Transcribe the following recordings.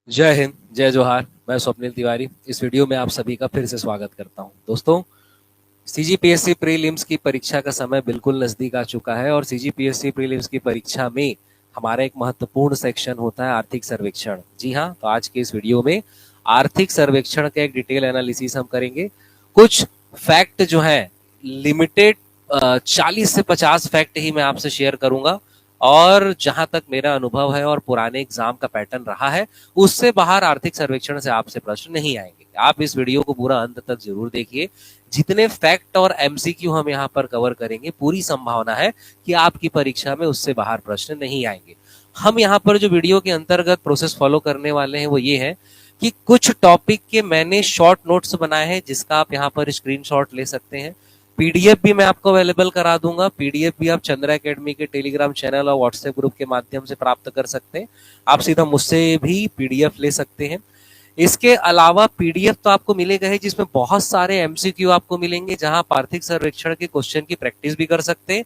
जय हिंद, जय जोहार। मैं स्वप्निल तिवारी इस वीडियो में आप सभी का फिर से स्वागत करता हूं। दोस्तों, सीजीपीएससी प्रीलिम्स की परीक्षा का समय बिल्कुल नजदीक आ चुका है और सीजीपीएससी प्रीलिम्स की परीक्षा में हमारा एक महत्वपूर्ण सेक्शन होता है आर्थिक सर्वेक्षण। जी हाँ, तो आज के इस वीडियो में आर्थिक सर्वेक्षण का एक डिटेल एनालिसिस हम करेंगे। कुछ फैक्ट जो है लिमिटेड 40 से 50 फैक्ट ही मैं आपसे शेयर करूंगा और जहां तक मेरा अनुभव है और पुराने एग्जाम का पैटर्न रहा है उससे बाहर आर्थिक सर्वेक्षण से आपसे प्रश्न नहीं आएंगे। आप इस वीडियो को पूरा अंत तक जरूर देखिए। जितने फैक्ट और एमसीक्यू हम यहाँ पर कवर करेंगे पूरी संभावना है कि आपकी परीक्षा में उससे बाहर प्रश्न नहीं आएंगे। हम यहाँ पर जो वीडियो के अंतर्गत प्रोसेस फॉलो करने वाले हैं वो ये है कि कुछ टॉपिक के मैंने शॉर्ट नोट्स बनाए हैं जिसका आप यहाँ पर स्क्रीनशॉट ले सकते हैं। पीडीएफ भी मैं आपको अवेलेबल करा दूंगा। पीडीएफ भी आप चंद्रा एकेडमी के टेलीग्राम चैनल और व्हाट्सएप ग्रुप के माध्यम से प्राप्त कर सकते हैं। आप सीधा मुझसे भी पीडीएफ ले सकते हैं। इसके अलावा पीडीएफ तो आपको मिलेगा ही जिसमें बहुत सारे एमसीक्यू आपको मिलेंगे जहां आप आर्थिक सर्वेक्षण के क्वेश्चन की प्रैक्टिस भी कर सकते हैं।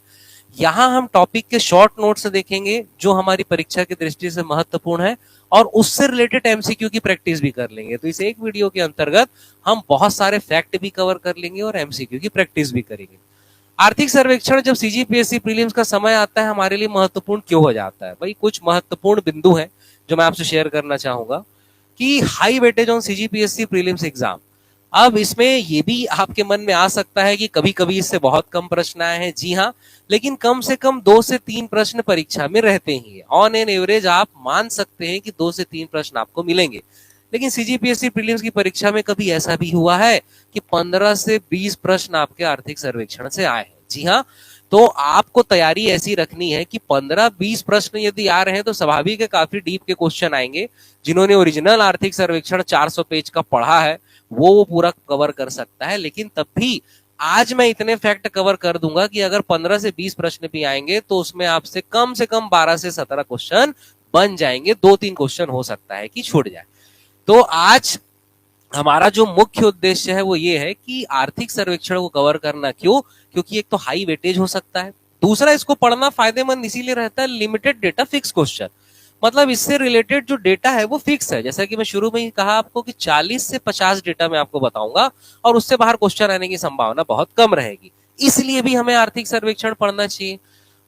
यहाँ हम टॉपिक के शॉर्ट नोट्स देखेंगे जो हमारी परीक्षा की दृष्टि से महत्वपूर्ण है और उससे रिलेटेड एमसीक्यू की प्रैक्टिस भी कर लेंगे। तो इस एक वीडियो के अंतर्गत हम बहुत सारे फैक्ट भी कवर कर लेंगे और एमसीक्यू की प्रैक्टिस भी करेंगे। आर्थिक सर्वेक्षण जब सीजीपीएससी प्रीलिम्स का समय आता है हमारे लिए महत्वपूर्ण क्यों हो जाता है? भाई कुछ महत्वपूर्ण बिंदु हैं जो मैं आपसे शेयर करना चाहूंगा कि high weightage on CGPSC prelims exam. अब इसमें ये भी आपके मन में आ सकता है कि कभी कभी इससे बहुत कम प्रश्न आए हैं। जी हाँ, लेकिन कम से कम 2 से 3 प्रश्न परीक्षा में रहते ही है। ऑन एन एवरेज आप मान सकते हैं कि 2 से 3 प्रश्न आपको मिलेंगे। लेकिन सीजीपीएससी प्रीलिम्स की परीक्षा में कभी ऐसा भी हुआ है कि 15 से 20 प्रश्न आपके आर्थिक सर्वेक्षण से आए हैं। जी हाँ, तो आपको तैयारी ऐसी रखनी है कि 15-20 प्रश्न यदि आ रहे हैं तो स्वाभाविक है काफी डीप के क्वेश्चन आएंगे। जिन्होंने ओरिजिनल आर्थिक सर्वेक्षण 400 पेज का पढ़ा है वो पूरा कवर कर सकता है। लेकिन तब भी आज मैं इतने फैक्ट कवर कर दूंगा कि अगर 15 से 20 प्रश्न भी आएंगे तो उसमें आपसे कम से कम 12 से 17 क्वेश्चन बन जाएंगे। 2-3 क्वेश्चन हो सकता है कि छूट जाए। तो आज हमारा जो मुख्य उद्देश्य है वो ये है कि आर्थिक सर्वेक्षण को कवर करना। क्यों? क्योंकि एक तो हाई वेटेज हो सकता है, दूसरा इसको पढ़ना फायदेमंद इसीलिए रहता है लिमिटेड डेटा फिक्स क्वेश्चन। मतलब इससे रिलेटेड जो डेटा है वो फिक्स है। जैसा कि मैं शुरू में ही कहा आपको कि 40 से 50 डेटा मैं आपको बताऊंगा और उससे बाहर क्वेश्चन आने की संभावना बहुत कम रहेगी। इसलिए भी हमें आर्थिक सर्वेक्षण पढ़ना चाहिए।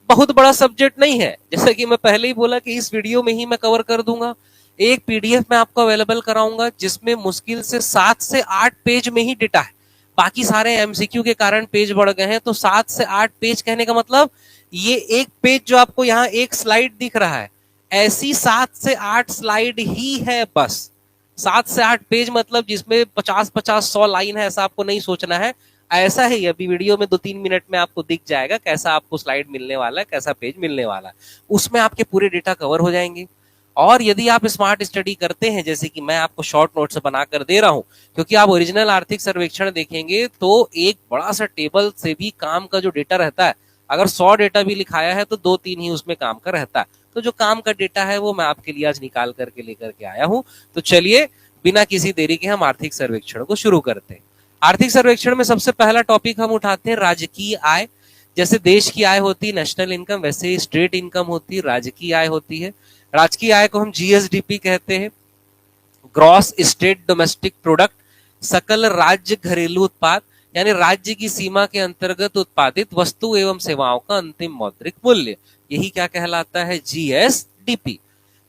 बहुत बड़ा सब्जेक्ट नहीं है, जैसा कि मैं पहले ही बोला कि इस वीडियो में ही मैं कवर कर दूंगा। एक पीडीएफ में आपको अवेलेबल कराऊंगा जिसमें मुश्किल से 7 से 8 पेज में ही डेटा है। बाकी सारे एमसीक्यू के कारण पेज बढ़ गए हैं। तो 7 से 8 पेज कहने का मतलब ये एक पेज जो आपको यहाँ एक स्लाइड दिख रहा है ऐसी 7 से 8 स्लाइड ही है बस। 7 से 8 पेज मतलब जिसमें 50-50-100 लाइन है ऐसा आपको नहीं सोचना है। ऐसा ही अभी वीडियो में 2-3 मिनट में आपको दिख जाएगा कैसा आपको स्लाइड मिलने वाला है, कैसा पेज मिलने वाला है। उसमें आपके पूरे डेटा कवर हो जाएंगे। और यदि आप स्मार्ट स्टडी करते हैं जैसे कि मैं आपको शॉर्ट नोट्स बनाकर दे रहा हूं, क्योंकि आप ओरिजिनल आर्थिक सर्वेक्षण देखेंगे तो एक बड़ा सा टेबल से भी काम का जो डेटा रहता है, अगर 100 डेटा भी लिखाया है तो 2-3 ही उसमें काम का रहता है। तो जो काम का डेटा है वो मैं आपके लिए आज निकाल करके लेकर के आया हूं। तो चलिए बिना किसी देरी के हम आर्थिक सर्वेक्षण को शुरू करते हैं। आर्थिक सर्वेक्षण में सबसे पहला टॉपिक हम उठाते हैं राजकीय आय। जैसे देश की आय होती है नेशनल इनकम, वैसे स्टेट इनकम होती है, राजकीय आय होती है। राजकीय आय को हम जीएसडीपी कहते हैं, ग्रॉस स्टेट डोमेस्टिक प्रोडक्ट, सकल राज्य घरेलू उत्पाद, यानी राज्य की सीमा के अंतर्गत उत्पादित वस्तु एवं सेवाओं का अंतिम मौद्रिक मूल्य, यही क्या कहलाता है? जीएसडीपी।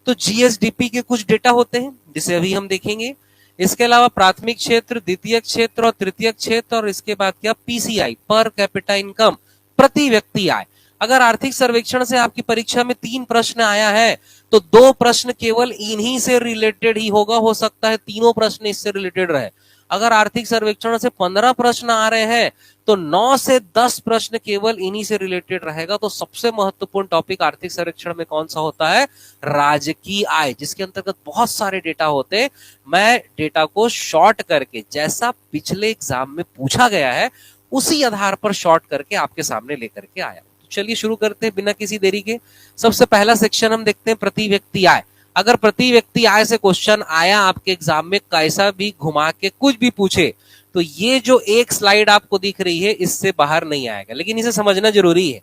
तो जीएसडीपी के कुछ डेटा होते हैं जिसे अभी हम देखेंगे। इसके अलावा प्राथमिक क्षेत्र, द्वितीय क्षेत्र और तृतीय क्षेत्र, और इसके बाद क्या? पीसीआई, पर कैपिटा इनकम, प्रति व्यक्ति आय। अगर आर्थिक सर्वेक्षण से आपकी परीक्षा में 3 प्रश्न आया है तो 2 प्रश्न केवल इन्हीं से रिलेटेड ही होगा। हो सकता है तीनों प्रश्न इससे रिलेटेड रहे। अगर आर्थिक सर्वेक्षण से 15 प्रश्न आ रहे हैं तो 9 से 10 प्रश्न केवल इन्हीं से रिलेटेड रहेगा। तो सबसे महत्वपूर्ण टॉपिक आर्थिक सर्वेक्षण में कौन सा होता है? राजकीय आय, जिसके अंतर्गत बहुत सारे डेटा होते हैं। मैं डेटा को शॉर्ट करके जैसा पिछले एग्जाम में पूछा गया है उसी आधार पर शॉर्ट करके आपके सामने लेकर के आया। तो चलिए शुरू करते हैं बिना किसी देरी के। सबसे पहला सेक्शन हम देखते हैं प्रति व्यक्ति आय। अगर प्रति व्यक्ति आय से क्वेश्चन आया आपके एग्जाम में, कैसा भी घुमा के कुछ भी पूछे, तो ये जो एक स्लाइड आपको दिख रही है इससे बाहर नहीं आएगा। लेकिन इसे समझना जरूरी है।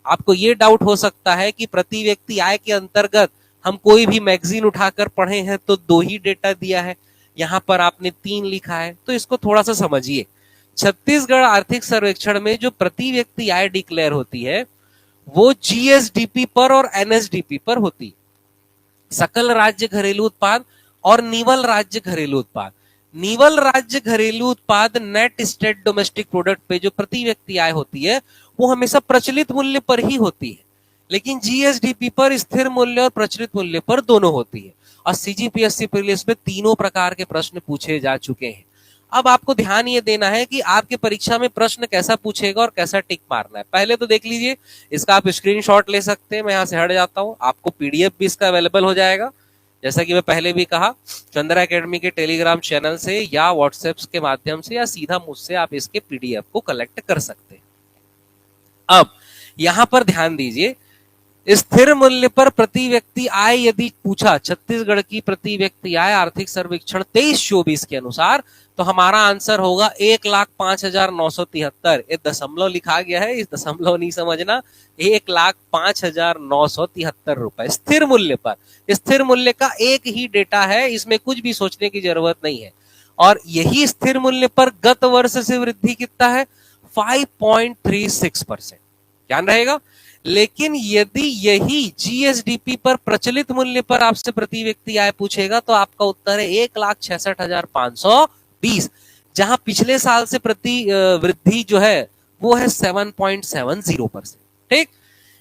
आपको ये डाउट हो सकता है कि प्रति व्यक्ति आय के अंतर्गत हम कोई भी मैगजीन उठाकर पढ़े हैं तो 2 ही डेटा दिया है, यहाँ पर आपने 3 लिखा है, तो इसको थोड़ा सा समझिए। छत्तीसगढ़ आर्थिक सर्वेक्षण में जो प्रति व्यक्ति आय डिक्लेयर होती है वो जीएसडीपी पर और एनएसडीपी पर होती है, सकल राज्य घरेलू उत्पाद और निवल राज्य घरेलू उत्पाद। निवल राज्य घरेलू उत्पाद नेट स्टेट डोमेस्टिक प्रोडक्ट पे जो प्रति व्यक्ति आय होती है वो हमेशा प्रचलित मूल्य पर ही होती है, लेकिन जीएसडीपी पर स्थिर मूल्य और प्रचलित मूल्य पर दोनों होती है। और सीजीपीएससी प्रीलिम्स में तीनों प्रकार के प्रश्न पूछे जा चुके हैं। अब आपको ध्यान ये देना है कि आपके परीक्षा में प्रश्न कैसा पूछेगा और कैसा टिक मारना है। पहले तो देख लीजिए, इसका आप स्क्रीनशॉट ले सकते हैं। मैं यहां से हट जाता हूं, आपको पीडीएफ भी इसका अवेलेबल हो जाएगा। जैसा कि मैं पहले भी कहा, चंद्रा एकेडमी के टेलीग्राम चैनल से या व्हाट्सएप के माध्यम से या सीधा मुझसे आप इसके पीडीएफ को कलेक्ट कर सकते हैं। अब यहां पर ध्यान दीजिए, स्थिर मूल्य पर प्रति व्यक्ति आय यदि पूछा, छत्तीसगढ़ की प्रति व्यक्ति आय आर्थिक सर्वेक्षण 23-24 के अनुसार, तो हमारा आंसर होगा 1,05,973। ये दशमलव लिखा गया है, इस दशमलव नहीं समझना, 1,05,973 रुपए स्थिर मूल्य पर। स्थिर मूल्य का एक ही डेटा है, इसमें कुछ भी सोचने की जरूरत नहीं है। और यही स्थिर मूल्य पर गत वर्ष से वृद्धि कितना है, 5.36%, ध्यान रहेगा। लेकिन यदि यही जीएसडीपी पर प्रचलित मूल्य पर आपसे प्रति व्यक्ति आय पूछेगा तो आपका उत्तर है 1,66,520, जहां पिछले साल से प्रति वृद्धि जो है वो है 7.70%, ठीक।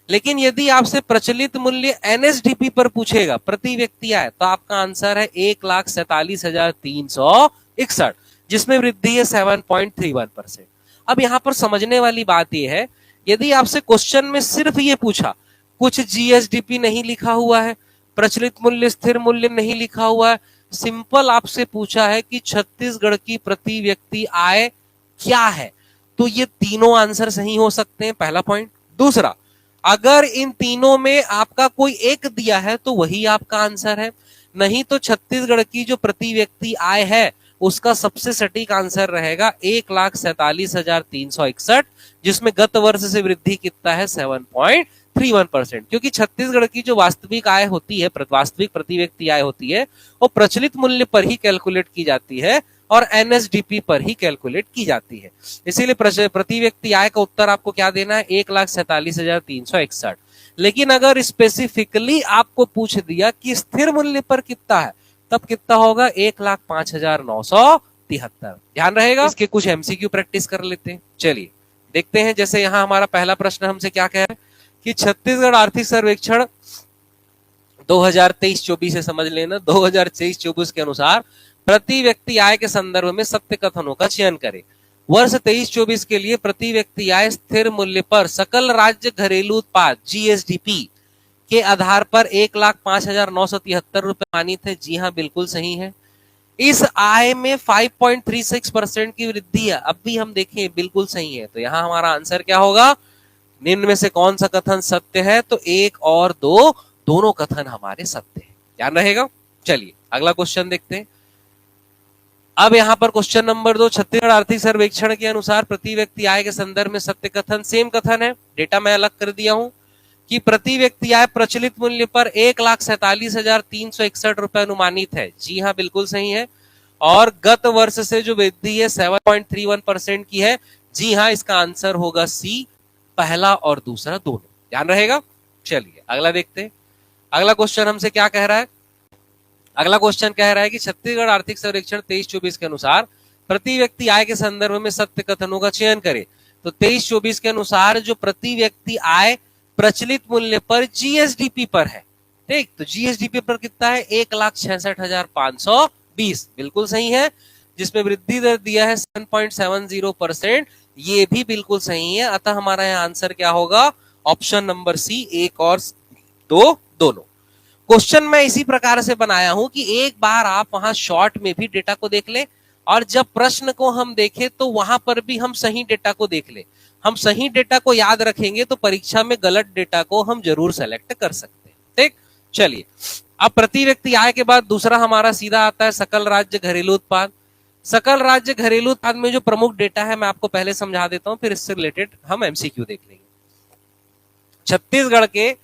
लेकिन यदि आपसे प्रचलित मूल्य एनएसडीपी पर पूछेगा प्रति व्यक्ति आय, तो आपका आंसर है 1,47,361, जिसमें वृद्धि है 7.31%। अब यहां पर समझने वाली बात यह है, यदि आपसे क्वेश्चन में सिर्फ ये पूछा, कुछ जीएसडीपी नहीं लिखा हुआ है, प्रचलित मूल्य स्थिर मूल्य नहीं लिखा हुआ है, सिंपल आपसे पूछा है कि छत्तीसगढ़ की प्रति व्यक्ति आय क्या है, तो ये तीनों आंसर सही हो सकते हैं, पहला पॉइंट। दूसरा, अगर इन तीनों में आपका कोई एक दिया है तो वही आपका आंसर है, नहीं तो छत्तीसगढ़ की जो प्रति व्यक्ति आय है उसका सबसे सटीक आंसर रहेगा 1,47,361, जिसमें गत वर्ष से वृद्धि कितना है 7.31%। क्योंकि छत्तीसगढ़ की जो वास्तविक आय होती है, वास्तविक प्रति व्यक्ति आय होती है, वो प्रचलित मूल्य पर ही कैलकुलेट की जाती है और एनएसडीपी पर ही कैलकुलेट की जाती है। इसीलिए प्रति व्यक्ति आय का उत्तर आपको क्या देना है, 1,47,361। लेकिन अगर स्पेसिफिकली आपको पूछ दिया कि स्थिर मूल्य पर कितना है, तब कितना होगा, 1,05,973। ध्यान रहेगा। इसके कुछ एमसीक्यू प्रैक्टिस कर लेते हैं। चलिए देखते हैं। जैसे यहां हमारा पहला प्रश्न हमसे क्या कह रहा है कि छत्तीसगढ़ आर्थिक सर्वेक्षण 2023-24 से समझ लेना, 2023-24 के अनुसार प्रति व्यक्ति आय के संदर्भ में सत्य कथनों का चयन करें। वर्ष 23-24 के लिए प्रति व्यक्ति आय स्थिर मूल्य पर सकल राज्य घरेलू उत्पाद जीएसडीपी के आधार पर 1,05,973 रुपए मानित है। जी हाँ, बिल्कुल सही है। इस आय में 5.36% की वृद्धि है, अब भी हम देखें बिल्कुल सही है। तो यहां हमारा आंसर क्या होगा, निम्न में से कौन सा कथन सत्य है, तो 1 और 2 दोनों कथन हमारे सत्य है। ध्यान रहेगा। चलिए अगला क्वेश्चन देखते हैं। अब यहां पर क्वेश्चन नंबर 2, छत्तीसगढ़ आर्थिक सर्वेक्षण के अनुसार प्रति व्यक्ति आय के संदर्भ में सत्य कथन, सेम कथन है, डेटा मैं अलग कर दिया हूं कि प्रति व्यक्ति आय प्रचलित मूल्य पर 1,47,361 रुपए अनुमानित है। जी हाँ, बिल्कुल सही है। और गत वर्ष से जो वृद्धि है 7.31% की है। जी हाँ, इसका आंसर होगा सी, पहला और दूसरा दोनों। ध्यान रहेगा। चलिए अगला देखते हैं। अगला क्वेश्चन हमसे क्या कह रहा है, अगला क्वेश्चन कह रहा है कि छत्तीसगढ़ आर्थिक सर्वेक्षण 23-24 के अनुसार प्रति व्यक्ति आय के संदर्भ में सत्य कथनों का चयन करे। तो 23-24 के अनुसार जो प्रति व्यक्ति आय प्रचलित मूल्य पर जीएसडीपी पर है, ठीक। तो जीएसडीपी पर कितना है, 1,66,520, बिल्कुल सही है। जिसमें वृद्धि दर दिया है 7.70%, ये भी बिल्कुल सही है। अतः हमारा यहाँ आंसर क्या होगा, ऑप्शन नंबर सी, 1 और 2 दोनों। क्वेश्चन मैं इसी प्रकार से बनाया हूं कि एक बार आप वहां शॉर्ट में भी डेटा को देख ले और जब प्रश्न को हम देखें तो वहां पर भी हम सही डेटा को देख ले। हम सही डेटा को याद रखेंगे तो परीक्षा में गलत डेटा को हम जरूर सेलेक्ट कर सकते हैं, ठीक। चलिए अब प्रति व्यक्ति आय के बाद दूसरा हमारा सीधा आता है सकल राज्य घरेलू उत्पाद। सकल राज्य घरेलू उत्पाद में जो प्रमुख डेटा है मैं आपको पहले समझा देता हूं, फिर इससे रिलेटेड हम एमसीक्यू देख लेंगे। छत्तीसगढ़ के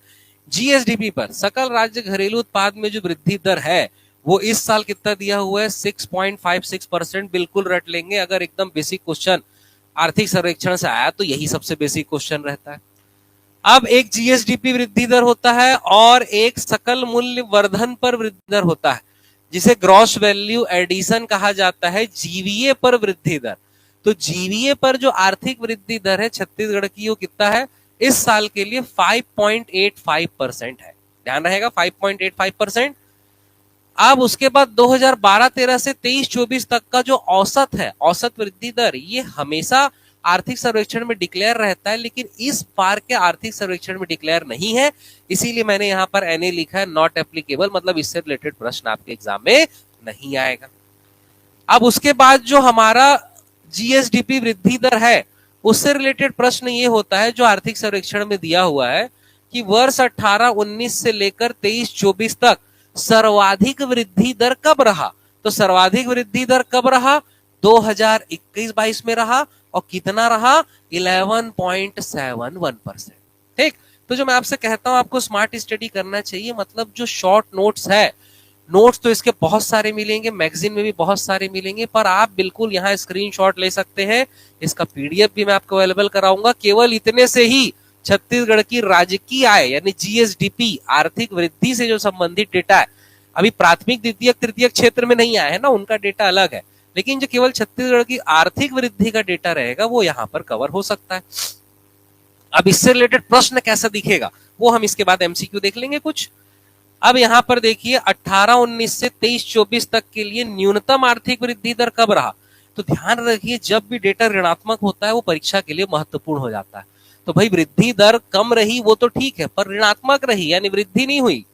जीएसडीपी पर सकल राज्य घरेलू उत्पाद में जो वृद्धि दर है वो इस साल कितना दिया हुआ है 6.56%। बिल्कुल रट लेंगे, अगर एकदम बेसिक क्वेश्चन आर्थिक सर्वेक्षण से आया तो यही सबसे बेसिक क्वेश्चन रहता है। अब एक जीएसडीपी वृद्धि दर होता है और एक सकल मूल्य वर्धन पर वृद्धि दर होता है, जिसे ग्रॉस वैल्यू एडिशन कहा जाता है, जीवीए पर वृद्धि दर। तो जीवीए पर जो आर्थिक वृद्धि दर है छत्तीसगढ़ की वो कितना है इस साल के लिए 5.85% है। ध्यान रहेगा 5.85%। अब उसके बाद 2012-13 से 23-24 तक का जो औसत है, औसत वृद्धि दर, ये हमेशा आर्थिक सर्वेक्षण में डिक्लेयर रहता है, लेकिन इस बार के आर्थिक सर्वेक्षण में डिक्लेयर नहीं है, इसीलिए मैंने यहां पर एनए लिखा है, नॉट एप्लीकेबल, मतलब इससे रिलेटेड प्रश्न आपके एग्जाम में नहीं आएगा। अब उसके बाद जो हमारा जीएसडीपी वृद्धि दर है उससे रिलेटेड प्रश्न ये होता है जो आर्थिक सर्वेक्षण में दिया हुआ है कि वर्ष 18-19 से लेकर 23-24 तक सर्वाधिक वृद्धि दर कब रहा। तो सर्वाधिक वृद्धि दर कब रहा 2021-22 में रहा, और कितना रहा 11.71%। ठीक, तो जो मैं आपसे कहता हूं आपको स्मार्ट स्टडी करना चाहिए, मतलब जो शॉर्ट नोट्स है, नोट्स तो इसके बहुत सारे मिलेंगे, मैगजीन में भी बहुत सारे मिलेंगे, पर आप बिल्कुल यहाँ स्क्रीनशॉट ले सकते हैं, इसका पीडीएफ भी मैं आपको अवेलेबल कराऊंगा। केवल इतने से ही छत्तीसगढ़ की राजकीय आय यानी जीएसडीपी आर्थिक वृद्धि से जो संबंधित डेटा है, अभी प्राथमिक द्वितीयक तृतीयक क्षेत्र में नहीं आया है ना, उनका डेटा अलग है, लेकिन जो केवल छत्तीसगढ़ की आर्थिक वृद्धि का डेटा रहेगा वो यहाँ पर कवर हो सकता है। अब इससे रिलेटेड प्रश्न कैसा दिखेगा वो हम इसके बाद एमसीक्यू देख लेंगे कुछ। अब यहां पर देखिए 18-19 से 23-24 तक के लिए न्यूनतम आर्थिक वृद्धि दर कब रहा। तो ध्यान रखिए जब भी डेटा ऋणात्मक होता है वो परीक्षा के लिए महत्वपूर्ण हो जाता है। तो भाई वृद्धि दर कम रही वो तो ठीक है, पर ऋणात्मक रही यानी वृद्धि नहीं हुई,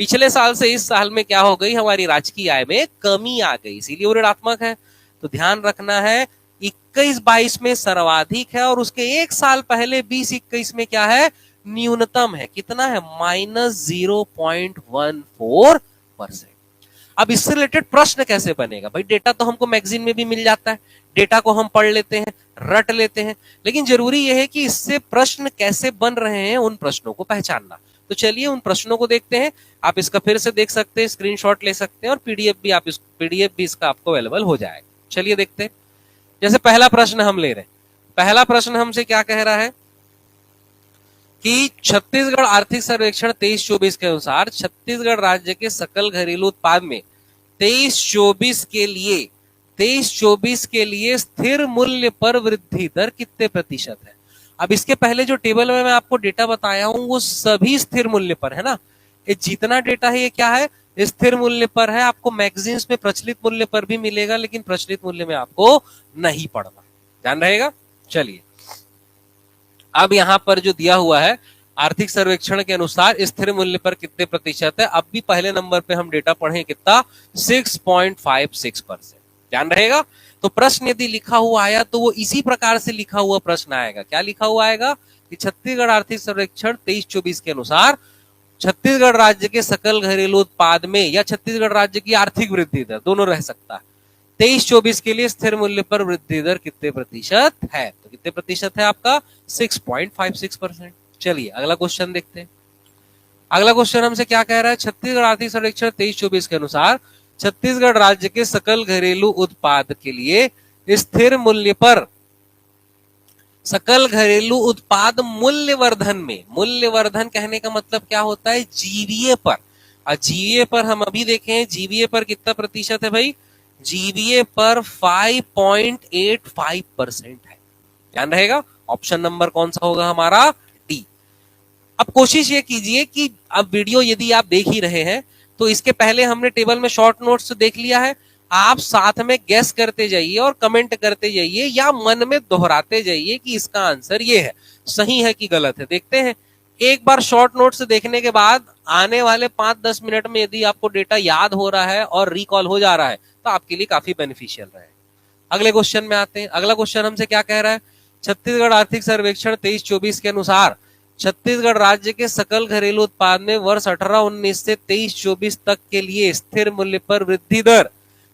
पिछले साल से इस साल में क्या हो गई, हमारी राजकीय आय में कमी आ गई, इसीलिए वो ऋणात्मक है। तो ध्यान रखना है 21-22 में सर्वाधिक है और उसके एक साल पहले 20-21 में क्या है न्यूनतम है, कितना है -0.14%। अब इससे रिलेटेड प्रश्न कैसे बनेगा, भाई डेटा तो हमको मैगजीन में भी मिल जाता है, डेटा को हम पढ़ लेते हैं, रट लेते हैं, लेकिन जरूरी यह है कि इससे प्रश्न कैसे बन रहे हैं उन प्रश्नों को पहचानना। तो चलिए उन प्रश्नों को देखते हैं, आप इसका फिर से देख सकते हैं, स्क्रीनशॉट ले सकते हैं और पीडीएफ भी इसका आपको अवेलेबल हो जाएगा। चलिए देखते हैं। जैसे पहला प्रश्न हम ले रहे हैं, पहला प्रश्न हमसे क्या कह रहा है कि छत्तीसगढ़ आर्थिक सर्वेक्षण 23-24 के अनुसार छत्तीसगढ़ राज्य के सकल घरेलू उत्पाद में 23-24 के लिए स्थिर मूल्य पर वृद्धि दर कितने प्रतिशत है। अब इसके पहले जो टेबल में मैं आपको डेटा बताया हूं वो सभी स्थिर मूल्य पर है ना, ये जितना डेटा है ये क्या है स्थिर मूल्य पर है। आपको मैगजीन्स में प्रचलित मूल्य पर भी मिलेगा, लेकिन प्रचलित मूल्य में आपको नहीं पढ़ना, ध्यान रहेगा। चलिए अब यहां पर जो दिया हुआ है आर्थिक सर्वेक्षण के अनुसार स्थिर मूल्य पर कितने प्रतिशत है, अब भी पहले नंबर पे हम डेटा पढ़े कितना 6.56%, ध्यान रहेगा। तो प्रश्न यदि लिखा हुआ आया तो वो इसी प्रकार से लिखा हुआ प्रश्न आएगा, क्या लिखा हुआ आएगा कि छत्तीसगढ़ आर्थिक सर्वेक्षण 23-24 के अनुसार छत्तीसगढ़ राज्य के सकल घरेलू उत्पाद में या छत्तीसगढ़ राज्य की आर्थिक वृद्धि दर दोनों रह सकता है, 23-24 के लिए स्थिर मूल्य पर वृद्धि दर कितने प्रतिशत है, तो कितने प्रतिशत है आपका 6.56%। चलिए अगला क्वेश्चन देखते हैं। अगला क्वेश्चन हमसे क्या कह रहा है, छत्तीसगढ़ आर्थिक सर्वेक्षण 23-24 के अनुसार छत्तीसगढ़ राज्य के सकल घरेलू उत्पाद के लिए स्थिर मूल्य पर सकल घरेलू उत्पाद मूल्यवर्धन में, मूल्यवर्धन कहने का मतलब क्या होता है जीवीए पर, और जीवीए पर हम अभी देखें जीवीए पर कितना प्रतिशत है भाई, जीवीए पर 5.85% है, ध्यान रहेगा। ऑप्शन नंबर कौन सा होगा हमारा डी। अब कोशिश ये कीजिए कि अब वीडियो यदि आप देख ही रहे हैं तो इसके पहले हमने टेबल में शॉर्ट नोट्स देख लिया है, आप साथ में गेस करते जाइए और कमेंट करते जाइए या मन में दोहराते जाइए कि इसका आंसर ये है, सही है कि गलत है। देखते हैं एक बार शॉर्ट नोट्स देखने के बाद आने वाले 5-10 मिनट में यदि आपको डेटा याद हो रहा है और रिकॉल हो जा रहा है तो आपके लिए काफी बेनिफिशियल रहे। अगले क्वेश्चन में आते हैं। अगला क्वेश्चन हमसे क्या कह रहा है, छत्तीसगढ़ आर्थिक सर्वेक्षण 23-24 के अनुसार छत्तीसगढ़ राज्य के सकल घरेलू उत्पाद में वर्ष 18-19 से 23-24 तक के लिए स्थिर मूल्य पर वृद्धि दर,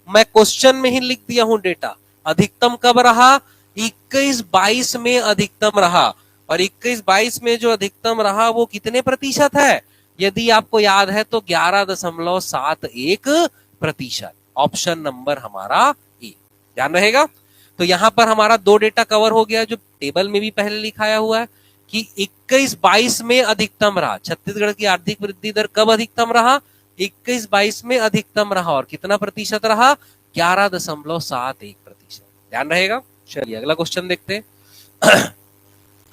मैं क्वेश्चन में ही लिख दिया हूं डेटा, अधिकतम कब रहा 21-22 में अधिकतम रहा, और 21-22 में जो अधिकतम रहा वो कितने प्रतिशत है यदि आपको याद है तो 11.71%। ऑप्शन नंबर हमारा ए, ध्यान रहेगा। तो यहां पर हमारा दो डेटा कवर हो गया, जो टेबल में भी पहले लिखाया हुआ है कि 21-22 में अधिकतम रहा। छत्तीसगढ़ की आर्थिक वृद्धि दर कब अधिकतम रहा? 21-22 में अधिकतम रहा। और कितना प्रतिशत रहा? 11.71%। ध्यान रहेगा। चलिए अगला क्वेश्चन देखते हैं।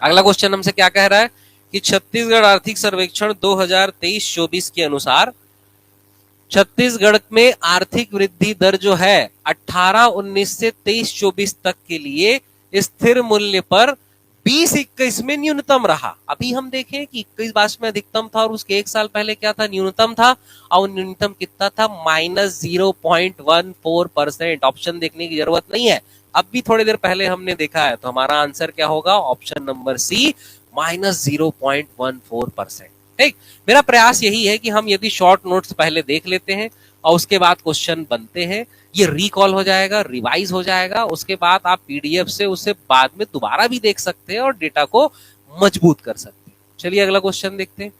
अगला क्वेश्चन हमसे क्या कह रहा है कि छत्तीसगढ़ आर्थिक सर्वेक्षण 2023-24 के अनुसार छत्तीसगढ़ में आर्थिक वृद्धि दर जो है 18-19 से 23-24 तक के लिए स्थिर मूल्य पर 20-21 में न्यूनतम रहा। अभी हम देखें कि 21-22 में अधिकतम था और उसके एक साल पहले क्या था? न्यूनतम था। और न्यूनतम कितना था? -0.14%। ऑप्शन देखने की जरूरत नहीं है, अब भी थोड़ी देर पहले हमने देखा है। तो हमारा आंसर क्या होगा? Option number C, -0.14%। ठीक, मेरा प्रयास यही है कि हम यदि शॉर्ट नोट्स पहले देख लेते हैं और उसके बाद क्वेश्चन बनते हैं, ये रिकॉल हो जाएगा, रिवाइज हो जाएगा। उसके बाद आप पीडीएफ से उसे बाद में दोबारा भी देख सकते हैं और डेटा को मजबूत कर सकते हैं। चलिए अगला क्वेश्चन देखते हैं।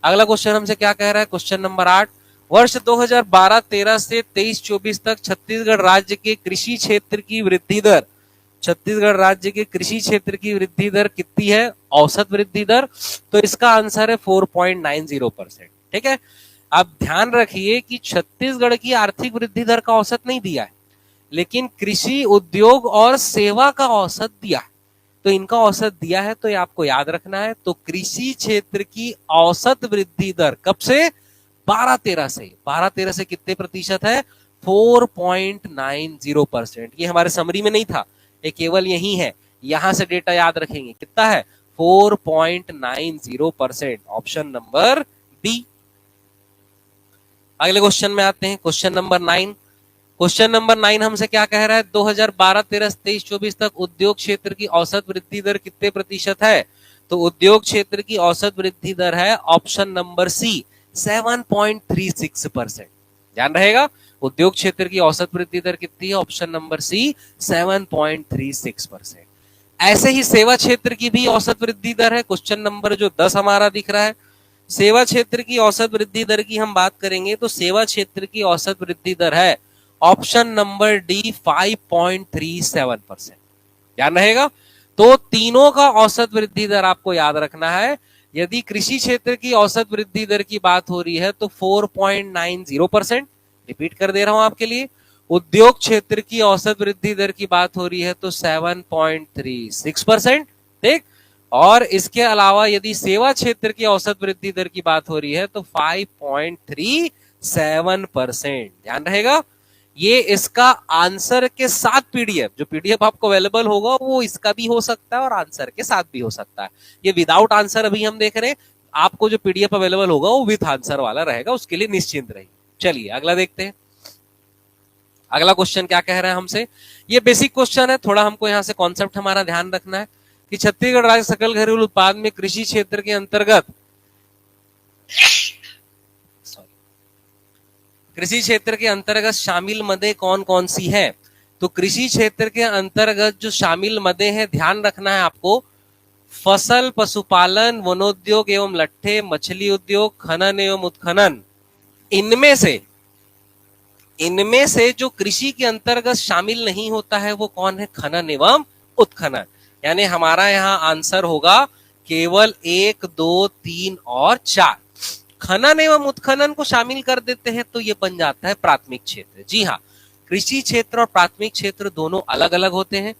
अगला क्वेश्चन हमसे क्या कह रहा है? क्वेश्चन नंबर 8, वर्ष 2012-13 से 23-24 तक छत्तीसगढ़ राज्य के कृषि क्षेत्र की वृद्धि दर, छत्तीसगढ़ राज्य के कृषि क्षेत्र की वृद्धि दर कितनी है? औसत वृद्धि दर। तो इसका आंसर है 4.90%। ठीक है, अब ध्यान रखिए कि छत्तीसगढ़ की आर्थिक वृद्धि दर का औसत नहीं दिया है, लेकिन कृषि, उद्योग और सेवा का औसत दिया है। तो इनका औसत दिया है, तो ये आपको याद रखना है। तो कृषि क्षेत्र की औसत वृद्धि दर कब से? 12-13 से। 12-13 से कितने प्रतिशत है? 4.90%। ये हमारे समरी में नहीं था, ये केवल यही है। यहां से डेटा याद रखेंगे, कितना है? 4.90%। Option number B. अगले क्वेश्चन में आते हैं, क्वेश्चन नंबर 9। क्वेश्चन नंबर 9 हमसे क्या कह रहा है? 2012-13 से 23-24 तक उद्योग क्षेत्र की औसत वृद्धि दर कितने प्रतिशत है? तो उद्योग क्षेत्र की औसत वृद्धि दर है ऑप्शन नंबर सी, 7.36%। ध्यान रहेगा, उद्योग क्षेत्र की औसत वृद्धि दर कितनी है? Option number C, 7.36%। ऐसे ही सेवा क्षेत्र की भी औसत वृद्धि दर है। क्वेश्चन नंबर जो 10 हमारा दिख रहा है, सेवा क्षेत्र की औसत वृद्धि दर की हम बात करेंगे तो सेवा क्षेत्र की औसत वृद्धि दर है ऑप्शन नंबर डी, 5.37%। ध्यान रहेगा। तो तीनों का औसत वृद्धि दर आपको याद रखना है। यदि कृषि क्षेत्र की औसत वृद्धि दर की बात हो रही है तो 4.90%। रिपीट कर दे रहा हूं आपके लिए। उद्योग क्षेत्र की औसत वृद्धि दर की बात हो रही है तो 7.36%। ठीक, और इसके अलावा यदि सेवा क्षेत्र की औसत वृद्धि दर की बात हो रही है तो 5.37%। ध्यान रहेगा, ये इसका आंसर के साथ पीडीएफ, जो पीडीएफ आपको अवेलेबल होगा वो इसका भी हो सकता है और आंसर के साथ भी हो सकता है। ये विदाउट आंसर अभी हम देख रहे हैं, आपको जो पीडीएफ अवेलेबल होगा वो विथ आंसर वाला रहेगा, उसके लिए निश्चिंत रहिए। चलिए अगला देखते हैं। अगला क्वेश्चन क्या कह रहा है हमसे? ये बेसिक क्वेश्चन है, थोड़ा हमको यहाँ से कॉन्सेप्ट हमारा ध्यान रखना है कि छत्तीसगढ़ राज्य सकल घरेलू उत्पाद में कृषि क्षेत्र के अंतर्गत, कृषि क्षेत्र के अंतर्गत शामिल मदें कौन कौन सी हैं? तो कृषि क्षेत्र के अंतर्गत जो शामिल मदें हैं, ध्यान रखना है आपको, फसल, पशुपालन, वनोद्योग एवं लट्ठे, मछली उद्योग, खनन एवं उत्खनन। इनमें से जो कृषि के अंतर्गत शामिल नहीं होता है वो कौन है? खनन एवं उत्खनन। यानी हमारा यहाँ आंसर होगा केवल 1, 2, 3 और 4। खनन एवं उत्खनन को शामिल कर देते हैं तो ये बन जाता है प्राथमिक क्षेत्र। जी हाँ, कृषि क्षेत्र और प्राथमिक क्षेत्र दोनों अलग अलग होते हैं।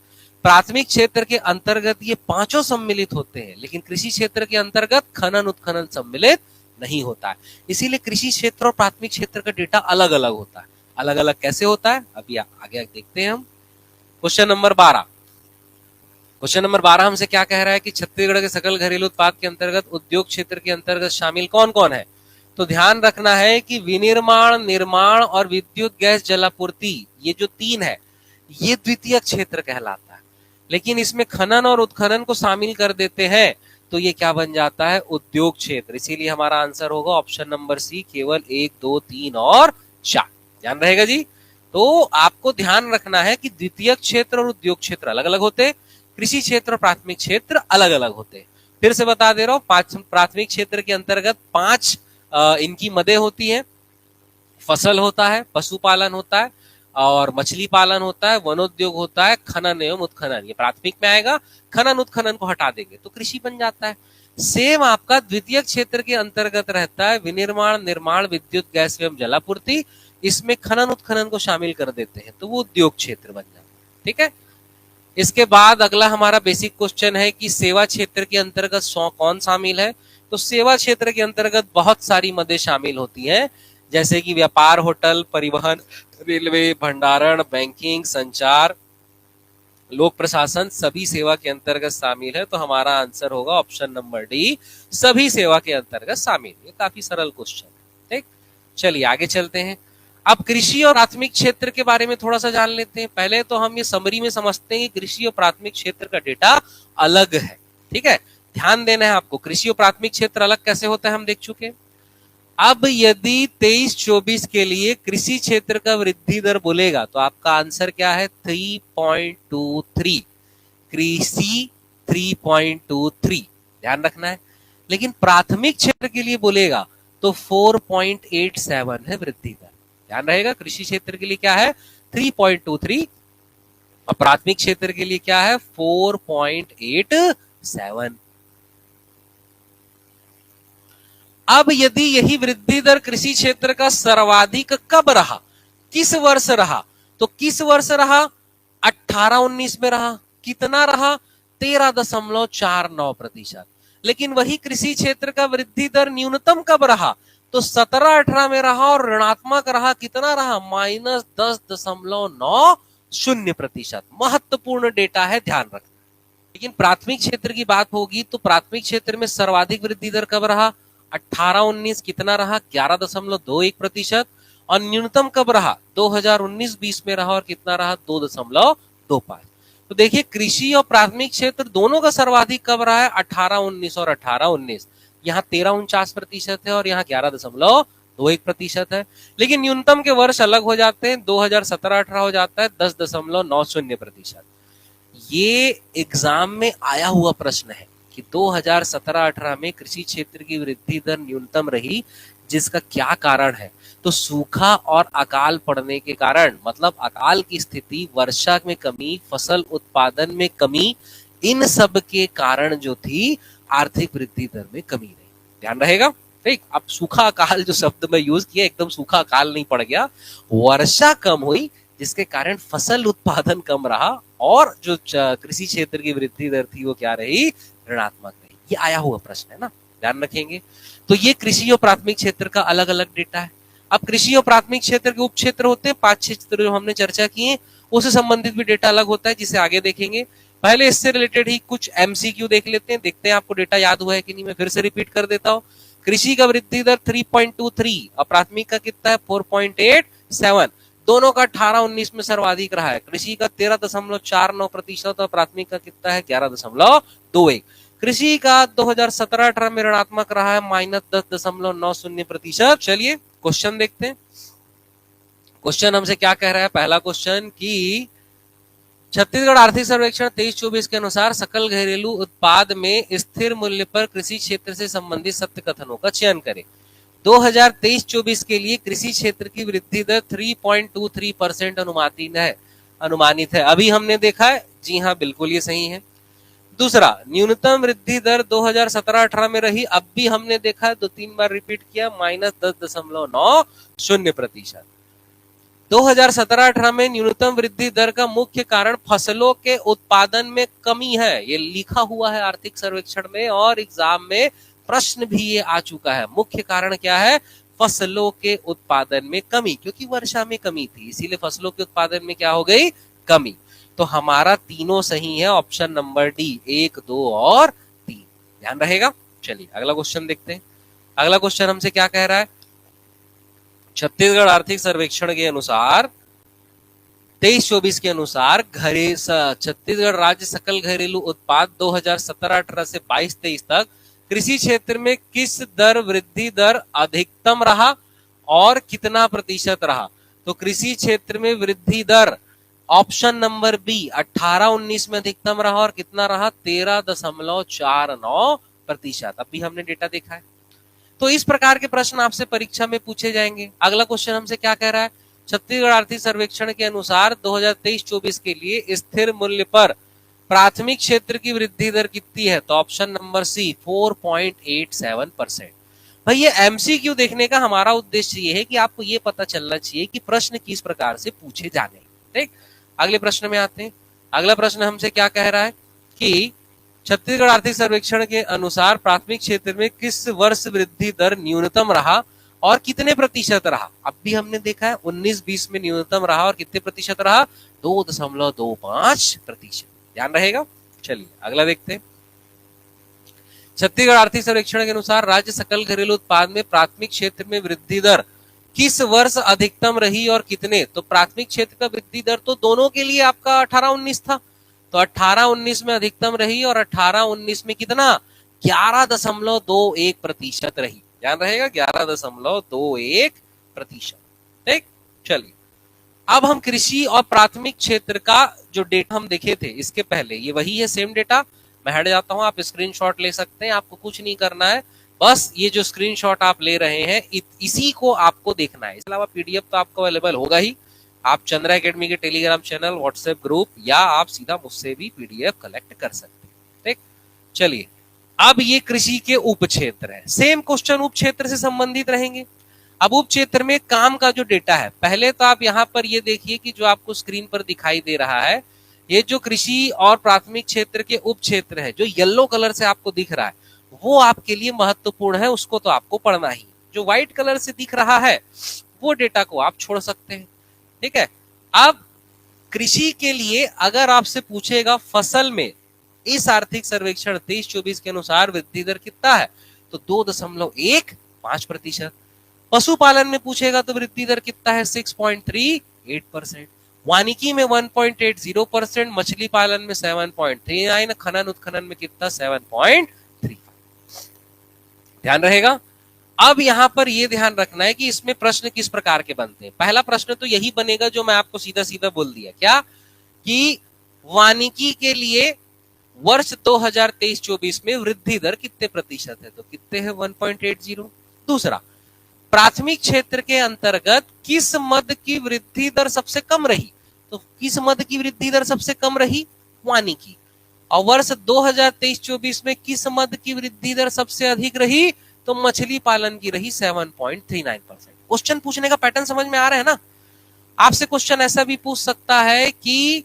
प्राथमिक क्षेत्र के अंतर्गत ये पांचों सम्मिलित होते हैं, लेकिन कृषि क्षेत्र के अंतर्गत खनन उत्खनन सम्मिलित नहीं होता है। इसीलिए कृषि क्षेत्र और प्राथमिक क्षेत्र का डेटा अलग अलग होता है। अलग अलग कैसे होता है अभी आगे देखते हैं हम। Question number 12। क्वेश्चन नंबर 12 हमसे क्या कह रहा है कि छत्तीसगढ़ के सकल घरेलू उत्पाद के अंतर्गत उद्योग क्षेत्र के अंतर्गत शामिल कौन कौन है? तो ध्यान रखना है कि विनिर्माण, निर्माण और विद्युत गैस जलापूर्ति, ये जो 3 है ये द्वितीय क्षेत्र कहलाता है। लेकिन इसमें खनन और उत्खनन को शामिल कर देते हैं तो ये क्या बन जाता है? उद्योग क्षेत्र। इसीलिए हमारा आंसर होगा ऑप्शन नंबर सी, केवल 1, 2, 3 और 4। ध्यान रहेगा जी। तो आपको ध्यान रखना है कि द्वितीय क्षेत्र और उद्योग क्षेत्र अलग अलग होते हैं, कृषि क्षेत्र और प्राथमिक क्षेत्र अलग अलग होते हैं। फिर से बता दे रहा हूं, प्राथमिक क्षेत्र के अंतर्गत 5 इनकी मदें होती हैं, फसल होता है, पशुपालन होता है और मछली पालन होता है, वनोद्योग होता है, खनन एवं उत्खनन। ये प्राथमिक में आएगा, खनन उत्खनन को हटा देंगे तो कृषि बन जाता है। सेम आपका द्वितीय क्षेत्र के अंतर्गत रहता है विनिर्माण, निर्माण, विद्युत, गैस एवं जलापूर्ति। इसमें खनन उत्खनन को शामिल कर देते हैं तो वो उद्योग क्षेत्र बन जाता है। ठीक है, इसके बाद अगला हमारा बेसिक क्वेश्चन है कि सेवा क्षेत्र के अंतर्गत कौन शामिल है। तो सेवा क्षेत्र के अंतर्गत बहुत सारी मदें शामिल होती हैं, जैसे कि व्यापार, होटल, परिवहन, रेलवे, भंडारण, बैंकिंग, संचार, लोक प्रशासन सभी सेवा के अंतर्गत शामिल है। तो हमारा आंसर होगा ऑप्शन नंबर डी, सभी सेवा के अंतर्गत शामिल। ये काफी सरल क्वेश्चन है। ठीक, चलिए आगे चलते हैं। अब कृषि और प्राथमिक क्षेत्र के बारे में थोड़ा सा जान लेते हैं। पहले तो हम ये समरी में समझते हैं कि कृषि और प्राथमिक क्षेत्र का डेटा अलग है। ठीक है, ध्यान देना है आपको, कृषि और प्राथमिक क्षेत्र अलग कैसे होता है हम देख चुके हैं। अब यदि 23-24 के लिए कृषि क्षेत्र का वृद्धि दर बोलेगा तो आपका आंसर क्या है, 3.23, कृषि 3.23, ध्यान रखना है। लेकिन प्राथमिक क्षेत्र के लिए बोलेगा तो 4.87 है वृद्धि दर, ध्यान रहेगा। कृषि क्षेत्र के लिए क्या है 3.23 और प्राथमिक क्षेत्र के लिए क्या है 4.87। अब यदि यही वृद्धि दर कृषि क्षेत्र का सर्वाधिक कब रहा, किस वर्ष रहा, तो किस वर्ष रहा 18-19 में रहा। कितना रहा 13.49%। लेकिन वही कृषि क्षेत्र का वृद्धि दर न्यूनतम कब रहा, तो 17-18 में रहा और ऋणात्मक रहा। कितना रहा -10.90%। महत्वपूर्ण डेटा है, ध्यान रखना। लेकिन प्राथमिक क्षेत्र की बात होगी तो प्राथमिक क्षेत्र में सर्वाधिक वृद्धि दर कब रहा 18-19, कितना रहा 11.21%। और न्यूनतम कब रहा 2019-20 में रहा और कितना रहा 2.25। तो देखिए कृषि और प्राथमिक क्षेत्र दोनों का सर्वाधिक कब रहा है 18-19 और 18-19। यहाँ 13.49% है और यहाँ 11.21% है। लेकिन न्यूनतम के वर्ष अलग हो जाते हैं, 2017-18 हो जाता है 10.90%। ये एग्जाम में आया हुआ प्रश्न है कि 2017-18 में कृषि क्षेत्र की वृद्धि दर न्यूनतम रही, जिसका क्या कारण है। तो सूखा और अकाल पड़ने के कारण, मतलब अकाल की स्थिति, वर्षा में कमी, फसल उत्पादन में कमी, इन सब के कारण जो थी आर्थिक वृद्धि दर में कमी रही। ध्यान रहेगा। ठीक, अब सूखा अकाल जो शब्द में यूज किया, एकदम सूखा अकाल नहीं पड़ गया, वर्षा कम हुई जिसके कारण फसल उत्पादन कम रहा और जो कृषि क्षेत्र की वृद्धि दर थी वो क्या रही, ऋणात्मक रही। ये आया हुआ प्रश्न है ना, ध्यान रखेंगे। तो ये कृषि और प्राथमिक क्षेत्र का अलग अलग डेटा है। अब कृषि और प्राथमिक क्षेत्र के उप क्षेत्र होते हैं 5-6 क्षेत्र जो हमने चर्चा किए, उससे संबंधित भी डेटा अलग होता है जिसे आगे देखेंगे। पहले इससे रिलेटेड ही कुछ एमसीक्यू देख लेते हैं, देखते हैं आपको डेटा याद हुआ है कि नहीं। मैं फिर से रिपीट कर देता हूँ। कृषि का वृद्धि दर 3.23 और प्राथमिक का कितना है 4.87। दोनों का 18-19 में सर्वाधिक रहा है। कृषि का 13.49% और प्राथमिक का कितना है 11.21। कृषि का 2017-18 में ऋणात्मक रहा है -10.90%। चलिए क्वेश्चन देखते हैं। क्वेश्चन हमसे क्या कह रहा है, पहला क्वेश्चन कि छत्तीसगढ़ आर्थिक सर्वेक्षण 23-24 के अनुसार सकल घरेलू उत्पाद में स्थिर मूल्य पर कृषि क्षेत्र से संबंधित सत्य कथनों का चयन करें। 2023-24 के लिए कृषि क्षेत्र की वृद्धि दर 3.23% अनुमानित है। अभी हमने देखा है, जी हाँ बिल्कुल ये सही है। दूसरा, न्यूनतम वृद्धि दर 2017-18 में रही, अब भी हमने देखा है, 2-3 बार रिपीट किया, -10.90%। 2017-18 में न्यूनतम वृद्धि दर का मुख्य कारण फसलों के उत्पादन में कमी है। ये लिखा हुआ है आर्थिक सर्वेक्षण में और एग्जाम में प्रश्न भी ये आ चुका है। मुख्य कारण क्या है, फसलों के उत्पादन में कमी, क्योंकि वर्षा में कमी थी इसीलिए फसलों के उत्पादन में क्या हो गई, कमी। तो हमारा तीनों सही है, ऑप्शन नंबर डी 1, 2 और 3, ध्यान रहेगा। चलिए अगला क्वेश्चन देखते हैं। अगला क्वेश्चन हमसे क्या कह रहा है, छत्तीसगढ़ आर्थिक सर्वेक्षण के अनुसार 23-24 के अनुसार छत्तीसगढ़ राज्य सकल घरेलू उत्पाद 2017-18 से 22-23 तक कृषि क्षेत्र में किस दर वृद्धि दर अधिकतम रहा और कितना प्रतिशत रहा। तो कृषि क्षेत्र में वृद्धि दर ऑप्शन नंबर बी 18-19 में अधिकतम रहा और कितना रहा 13.49%। अभी हमने डेटा देखा है। तो इस प्रकार के प्रश्न आपसे परीक्षा में पूछे जाएंगे। अगला क्वेश्चन हमसे क्या कह रहा है, छत्तीसगढ़ आर्थिक सर्वेक्षण के अनुसार 2023-24 के लिए स्थिर मूल्य पर प्राथमिक क्षेत्र की वृद्धि दर कितनी है? तो ऑप्शन नंबर सी 4.87%। भाई ये एमसीक्यू देखने का हमारा उद्देश्य ये है कि आपको ये पता चलना चाहिए कि प्रश्न किस प्रकार से पूछे जाने। ठीक, अगले प्रश्न में आते हैं। अगला प्रश्न हमसे क्या कह रहा है कि छत्तीसगढ़ आर्थिक सर्वेक्षण के अनुसार प्राथमिक क्षेत्र में किस वर्ष वृद्धि दर न्यूनतम रहा और कितने प्रतिशत रहा? अब भी हमने देखा है 19-20 में न्यूनतम रहा और कितने प्रतिशत रहा? 2.25%। ध्यान रहेगा। चलिए अगला देखते हैं। छत्तीसगढ़ आर्थिक सर्वेक्षण के अनुसार राज्य सकल घरेलू उत्पाद में प्राथमिक क्षेत्र में वृद्धि दर किस वर्ष अधिकतम रही और कितने? तो प्राथमिक क्षेत्र का वृद्धि दर तो दोनों के लिए आपका 18-19 था, तो 18-19 में अधिकतम रही और 18-19 में कितना? 11.21% रही। ध्यान रहेगा, 11.21%। ठीक, चलिए अब हम कृषि और प्राथमिक क्षेत्र का जो डेटा हम देखे थे इसके पहले, ये वही है, सेम डेटा। मैं हट जाता हूं, आप स्क्रीनशॉट ले सकते हैं, आपको कुछ नहीं करना है, बस ये जो स्क्रीनशॉट आप ले रहे हैं इसी को आपको देखना है। इसके अलावा पीडीएफ तो आपको अवेलेबल होगा ही, आप चंद्रा एकेडमी के टेलीग्राम चैनल, व्हाट्सएप ग्रुप या आप सीधा मुझसे भी पीडीएफ कलेक्ट कर सकते हैं। ठीक, चलिए अब ये कृषि के उप क्षेत्र है, सेम क्वेश्चन उप क्षेत्र से संबंधित रहेंगे। अब उप क्षेत्र में काम का जो डेटा है, पहले तो आप यहाँ पर ये देखिए कि जो आपको स्क्रीन पर दिखाई दे रहा है, ये जो कृषि और प्राथमिक क्षेत्र के उप क्षेत्र है, जो येलो कलर से आपको दिख रहा है, वो आपके लिए महत्वपूर्ण है, उसको तो आपको पढ़ना ही। जो व्हाइट कलर से दिख रहा है वो डेटा को आप छोड़ सकते हैं। ठीक है, अब कृषि के लिए अगर आपसे पूछेगा फसल में इस आर्थिक सर्वेक्षण 23-24 के अनुसार वृद्धि दर कितना है, तो 2.15%। पशुपालन में पूछेगा तो वृद्धि दर कितना है? 6.38%। वानिकी में 1.80%, मछली पालन में 7.39, खनन उत्खनन में कितना? 7.3। ध्यान रहेगा। अब यहां पर यह ध्यान रखना है कि इसमें प्रश्न किस प्रकार के बनते हैं। पहला प्रश्न तो यही बनेगा जो मैं आपको सीधा सीधा बोल दिया, क्या कि वानिकी के लिए वर्ष 2023-24 में वृद्धि दर कितने प्रतिशत है, तो कितने है? 1.80। दूसरा, प्राथमिक क्षेत्र के अंतर्गत किस मद की वृद्धि दर सबसे कम रही, तो किस मद की वृद्धि दर सबसे कम रही? वानिकी। और वर्ष 2023-24 में किस मद की वृद्धि दर सबसे अधिक रही, तो मछली पालन की रही 7.39%। क्वेश्चन पूछने का पैटर्न समझ में आ रहा है ना। आपसे क्वेश्चन ऐसा भी पूछ सकता है कि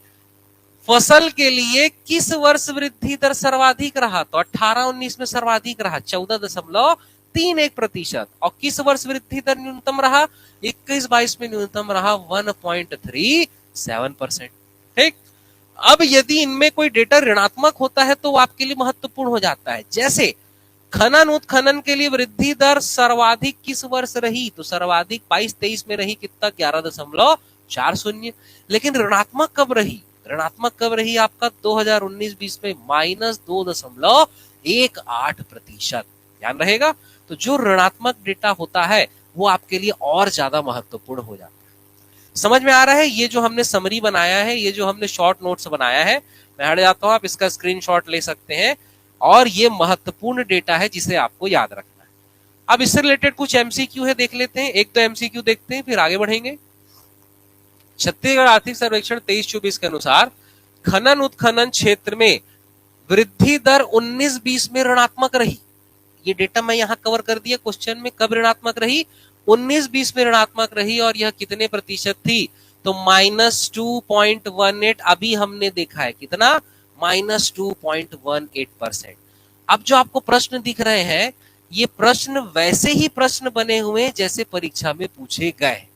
फसल के लिए किस वर्ष वृद्धि दर सर्वाधिक रहा, तो 18-19 में सर्वाधिक रहा 14.31%। और किस वर्ष वृद्धि दर न्यूनतम रहा? 21-22 में न्यूनतम रहा 1.37%। ठीक, अब यदि इनमें कोई डेटा ऋणात्मक होता है तो वो आपके लिए महत्वपूर्ण हो जाता है। जैसे खनन उत्खनन के लिए वृद्धि दर सर्वाधिक किस वर्ष रही, तो सर्वाधिक 22-23 में रही, कितना? 11.40। लेकिन ऋणात्मक कब रही? ऋणात्मक कब रही आपका? 2019-20 में -2.18%। ध्यान रहेगा। तो जो ऋणात्मक डेटा होता है वो आपके लिए और ज्यादा महत्वपूर्ण हो जाता है। समझ में आ रहा है? ये जो हमने समरी बनाया है, ये जो हमने शॉर्ट नोट्स बनाया है, मैं हट जाता हूं, आप इसका स्क्रीनशॉट ले सकते हैं, और ये महत्वपूर्ण डेटा है जिसे आपको याद रखना है। अब इससे रिलेटेड कुछ एमसीक्यू है, देख लेते हैं। एक तो एमसीक्यू देखते हैं, फिर आगे बढ़ेंगे। छत्तीसगढ़ आर्थिक सर्वेक्षण 23-24 के अनुसार खनन उत्खनन क्षेत्र में वृद्धि दर 19-20 में ऋणात्मक रही। ये डेटा मैं यहां कवर कर दिया क्वेश्चन में। कब ऋणात्मक रही? 19-20 में ऋणात्मक रही, और यह कितने प्रतिशत थी, तो -2.18। अभी हमने देखा है कितना? -2.18%। अब जो आपको प्रश्न दिख रहे हैं, ये प्रश्न वैसे ही प्रश्न बने हुए जैसे परीक्षा में पूछे गए,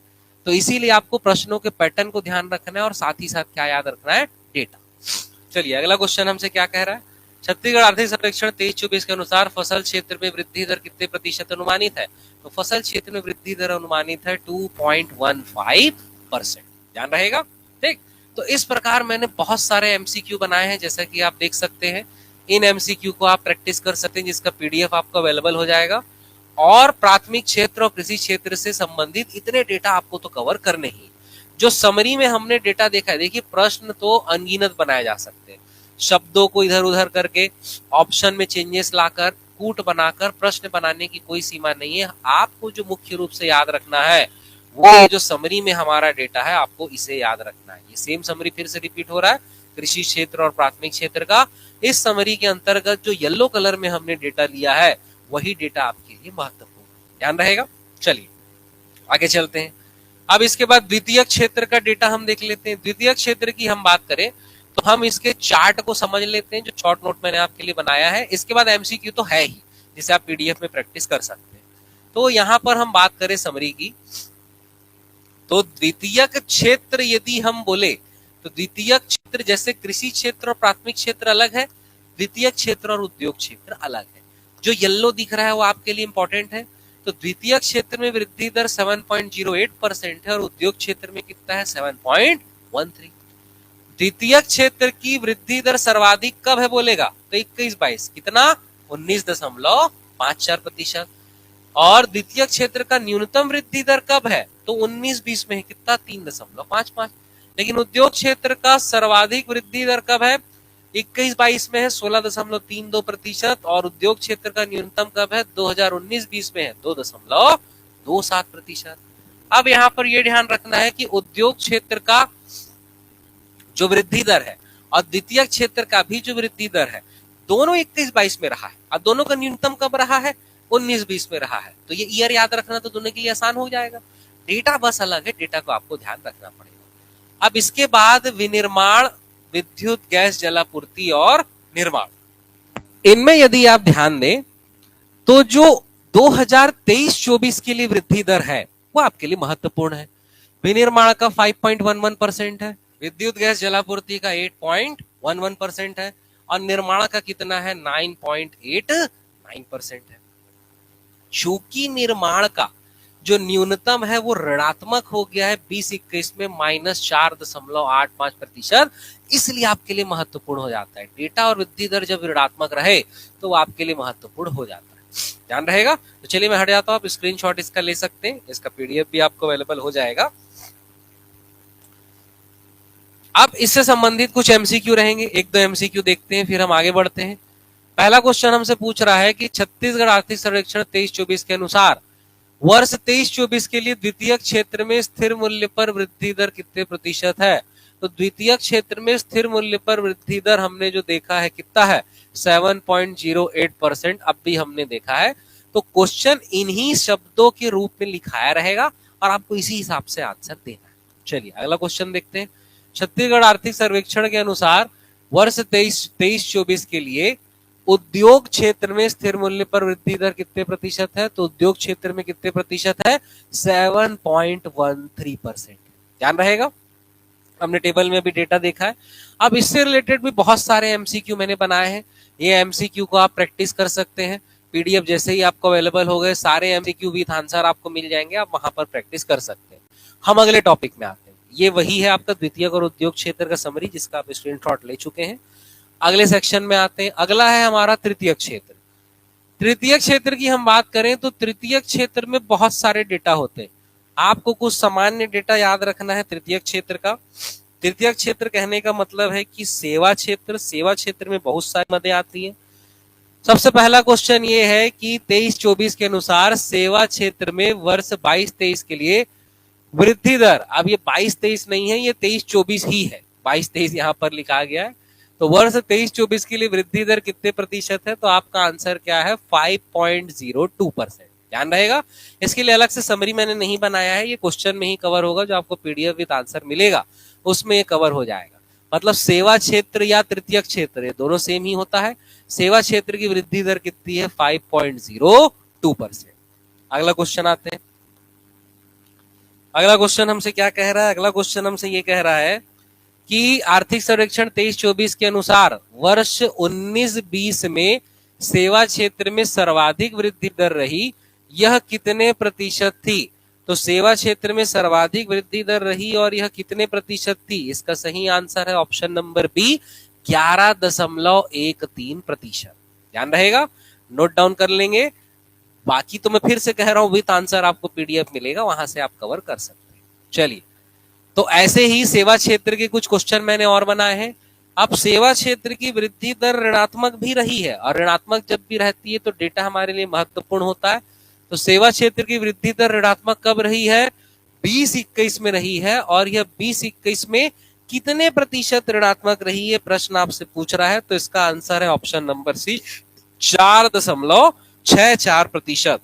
तो इसीलिए आपको प्रश्नों के पैटर्न को ध्यान रखना है और साथ ही साथ क्या याद रखना है? डेटा। चलिए अगला क्वेश्चन हमसे क्या कह रहा है। छत्तीसगढ़ आर्थिक सर्वेक्षण 23-24 के अनुसार फसल क्षेत्र में वृद्धि दर कितने प्रतिशत अनुमानित है, तो फसल क्षेत्र में वृद्धि दर अनुमानित है 2.15%। ध्यान रहेगा। ठीक, तो इस प्रकार मैंने बहुत सारे एमसीक्यू बनाए हैं, जैसा कि आप देख सकते हैं। इन एमसीक्यू को आप प्रैक्टिस कर सकते हैं, जिसका पीडीएफ आपको अवेलेबल हो जाएगा। और प्राथमिक क्षेत्र और कृषि क्षेत्र से संबंधित इतने डेटा आपको तो कवर करने ही। जो समरी में हमने डेटा देखा है, देखिए प्रश्न तो अनगिनत बनाए जा सकते हैं, शब्दों को इधर उधर करके, ऑप्शन में चेंजेस लाकर, कूट बनाकर प्रश्न बनाने की कोई सीमा नहीं है। आपको जो मुख्य रूप से याद रखना है वो जो समरी में हमारा डेटा है, आपको इसे याद रखना है। ये सेम समरी फिर से रिपीट हो रहा है, कृषि क्षेत्र और प्राथमिक क्षेत्र का। इस समरी के अंतर्गत जो येलो कलर में हमने डेटा लिया है वही डेटा आपके लिए महत्वपूर्ण, ध्यान रहेगा। चलिए आगे चलते हैं। अब इसके बाद द्वितीय क्षेत्र का डेटा हम देख लेते हैं। द्वितीय क्षेत्र की हम बात करें तो हम इसके चार्ट को समझ लेते हैं, जो शॉर्ट नोट मैंने आपके लिए बनाया है। इसके बाद एमसीक्यू तो है ही, जिसे आप पीडीएफ में प्रैक्टिस कर सकते हैं। तो यहां पर हम बात करें समरी की, तो द्वितीय क्षेत्र यदि हम बोले तो द्वितीय क्षेत्र जैसे कृषि क्षेत्र और प्राथमिक क्षेत्र अलग है, द्वितीय क्षेत्र और उद्योग क्षेत्र अलग है। जो येलो दिख रहा है वो आपके लिए इंपॉर्टेंट है। तो द्वितीय क्षेत्र में वृद्धि दर 7.08% है और उद्योग क्षेत्र में कितना है, 7.13। द्वितीय क्षेत्र की वृद्धि दर सर्वाधिक कब है बोलेगा तो 21-22, कितना 19.54%। और द्वितीय क्षेत्र का न्यूनतम वृद्धि दर कब है तो 19-20 में है, कितना 3.55। लेकिन उद्योग क्षेत्र का सर्वाधिक वृद्धि दर कब है, 21-22 में है 16.32%। और उद्योग क्षेत्र का न्यूनतम कब है, 2019-20 में है 2.27%। अब यहाँ पर यह ध्यान रखना है कि उद्योग क्षेत्र का जो वृद्धि दर है और द्वितीय क्षेत्र का भी जो वृद्धि दर है, दोनों 21-22 में रहा है और दोनों का न्यूनतम कब रहा है, 19-20 में रहा है। तो ये ईयर याद रखना तो दोनों के लिए आसान हो जाएगा। डेटा बस अलग है, डेटा को आपको ध्यान रखना पड़ेगा। अब इसके बाद विनिर्माण, विद्युत, गैस जलापूर्ति और निर्माण, इनमें यदि आप ध्यान दें तो जो 2023-24 के लिए वृद्धि दर है वो आपके लिए महत्वपूर्ण है। विनिर्माण का 5.11% है, विद्युत गैस जलापूर्ति का 8.11% है और निर्माण का कितना है, 9.89% है। चूंकि निर्माण का जो न्यूनतम है वो ऋणात्मक हो गया है 20-21 में -4.85%, इसलिए आपके लिए महत्वपूर्ण हो जाता है। डेटा और वृद्धि दर जब ऋणात्मक रहे तो वो आपके लिए महत्वपूर्ण हो जाता है, ध्यान रहेगा। तो चलिए मैं हट जाता हूं, आप स्क्रीनशॉट इसका ले सकते हैं, इसका पीडीएफ भी आपको अवेलेबल हो जाएगा। अब इससे संबंधित कुछ एमसीक्यू रहेंगे, एक दो एमसीक्यू देखते हैं फिर हम आगे बढ़ते हैं। पहला क्वेश्चन हमसे पूछ रहा है कि छत्तीसगढ़ आर्थिक सर्वेक्षण 23-24 के अनुसार वर्ष 23-24 के लिए द्वितीय क्षेत्र में स्थिर मूल्य पर वृद्धि दर कितने प्रतिशत है। तो द्वितीय क्षेत्र में स्थिर मूल्य पर वृद्धि दर हमने जो देखा है कितना है, 7.08%। अब भी हमने देखा है। तो क्वेश्चन इन्हीं शब्दों के रूप में लिखाया रहेगा और आपको इसी हिसाब से आंसर देना है। चलिए अगला क्वेश्चन देखते हैं। छत्तीसगढ़ आर्थिक सर्वेक्षण के अनुसार वर्ष 23-24 के लिए उद्योग क्षेत्र में स्थिर मूल्य पर वृद्धि दर कितने प्रतिशत है। तो उद्योग क्षेत्र में कितने प्रतिशत है, 7.13%, ध्यान रहेगा। हमने टेबल में भी डेटा देखा है। अब इससे रिलेटेड भी बहुत सारे एमसीक्यू मैंने बनाए हैं, ये एमसीक्यू को आप प्रैक्टिस कर सकते हैं। पीडीएफ जैसे ही आपको अवेलेबल हो गए सारे एमसीक्यू विद आंसर आपको मिल जाएंगे, आप वहां पर प्रैक्टिस कर सकते हैं। हम अगले टॉपिक में आते हैं। ये वही है आपका द्वितीय और उद्योग क्षेत्र का समरी जिसका आप स्क्रीनशॉट ले चुके हैं। अगले सेक्शन में आते हैं। अगला है हमारा तृतीय क्षेत्र। तृतीय क्षेत्र की हम बात करें तो तृतीय क्षेत्र में बहुत सारे डेटा होते हैं, आपको कुछ सामान्य डेटा याद रखना है तृतीय क्षेत्र का। तृतीय क्षेत्र कहने का मतलब है कि सेवा क्षेत्र, सेवा क्षेत्र में बहुत सारी मदें आती है। सबसे पहला क्वेश्चन ये है कि 23-24 के अनुसार सेवा क्षेत्र में वर्ष 22-23 के लिए वृद्धि दर, अब ये 22-23 नहीं है, ये 23-24 ही है, 22-23 यहाँ पर लिखा गया है। तो वर्ष 23-24 के लिए वृद्धि दर कितने प्रतिशत है, तो आपका आंसर क्या है, 5.02%, ध्यान रहेगा। इसके लिए अलग से समरी मैंने नहीं बनाया है, ये क्वेश्चन में ही कवर होगा, जो आपको पीडीएफ विद आंसर मिलेगा उसमें ये कवर हो जाएगा। मतलब सेवा क्षेत्र या तृतीय क्षेत्र ये दोनों सेम ही होता है। सेवा क्षेत्र की वृद्धि दर कितनी है, 5.02%। अगला क्वेश्चन आते हैं। अगला क्वेश्चन हमसे क्या कह रहा है, अगला क्वेश्चन हमसे ये कह रहा है कि आर्थिक सर्वेक्षण 23-24 के अनुसार वर्ष 19-20 में सेवा क्षेत्र में सर्वाधिक वृद्धि दर रही, यह कितने प्रतिशत थी। तो सेवा क्षेत्र में सर्वाधिक वृद्धि दर रही और यह कितने प्रतिशत थी, इसका सही आंसर है ऑप्शन नंबर बी, 11.13%, ध्यान रहेगा, नोट डाउन कर लेंगे। बाकी तो मैं फिर से कह रहा हूं विद आंसर आपको पीडीएफ मिलेगा, वहां से आप कवर कर सकते हैं। चलिए, तो ऐसे ही सेवा क्षेत्र के कुछ क्वेश्चन मैंने और बनाए हैं। अब सेवा क्षेत्र की वृद्धि दर ऋणात्मक भी रही है, और ऋणात्मक जब भी रहती है तो डेटा हमारे लिए महत्वपूर्ण होता है। तो सेवा क्षेत्र की वृद्धि दर ऋणात्मक कब रही है? 2021 में रही है, और यह 2021 में कितने प्रतिशत ऋणात्मक रही है प्रश्न आपसे पूछ रहा है। तो इसका आंसर है ऑप्शन नंबर सी, 4.64%,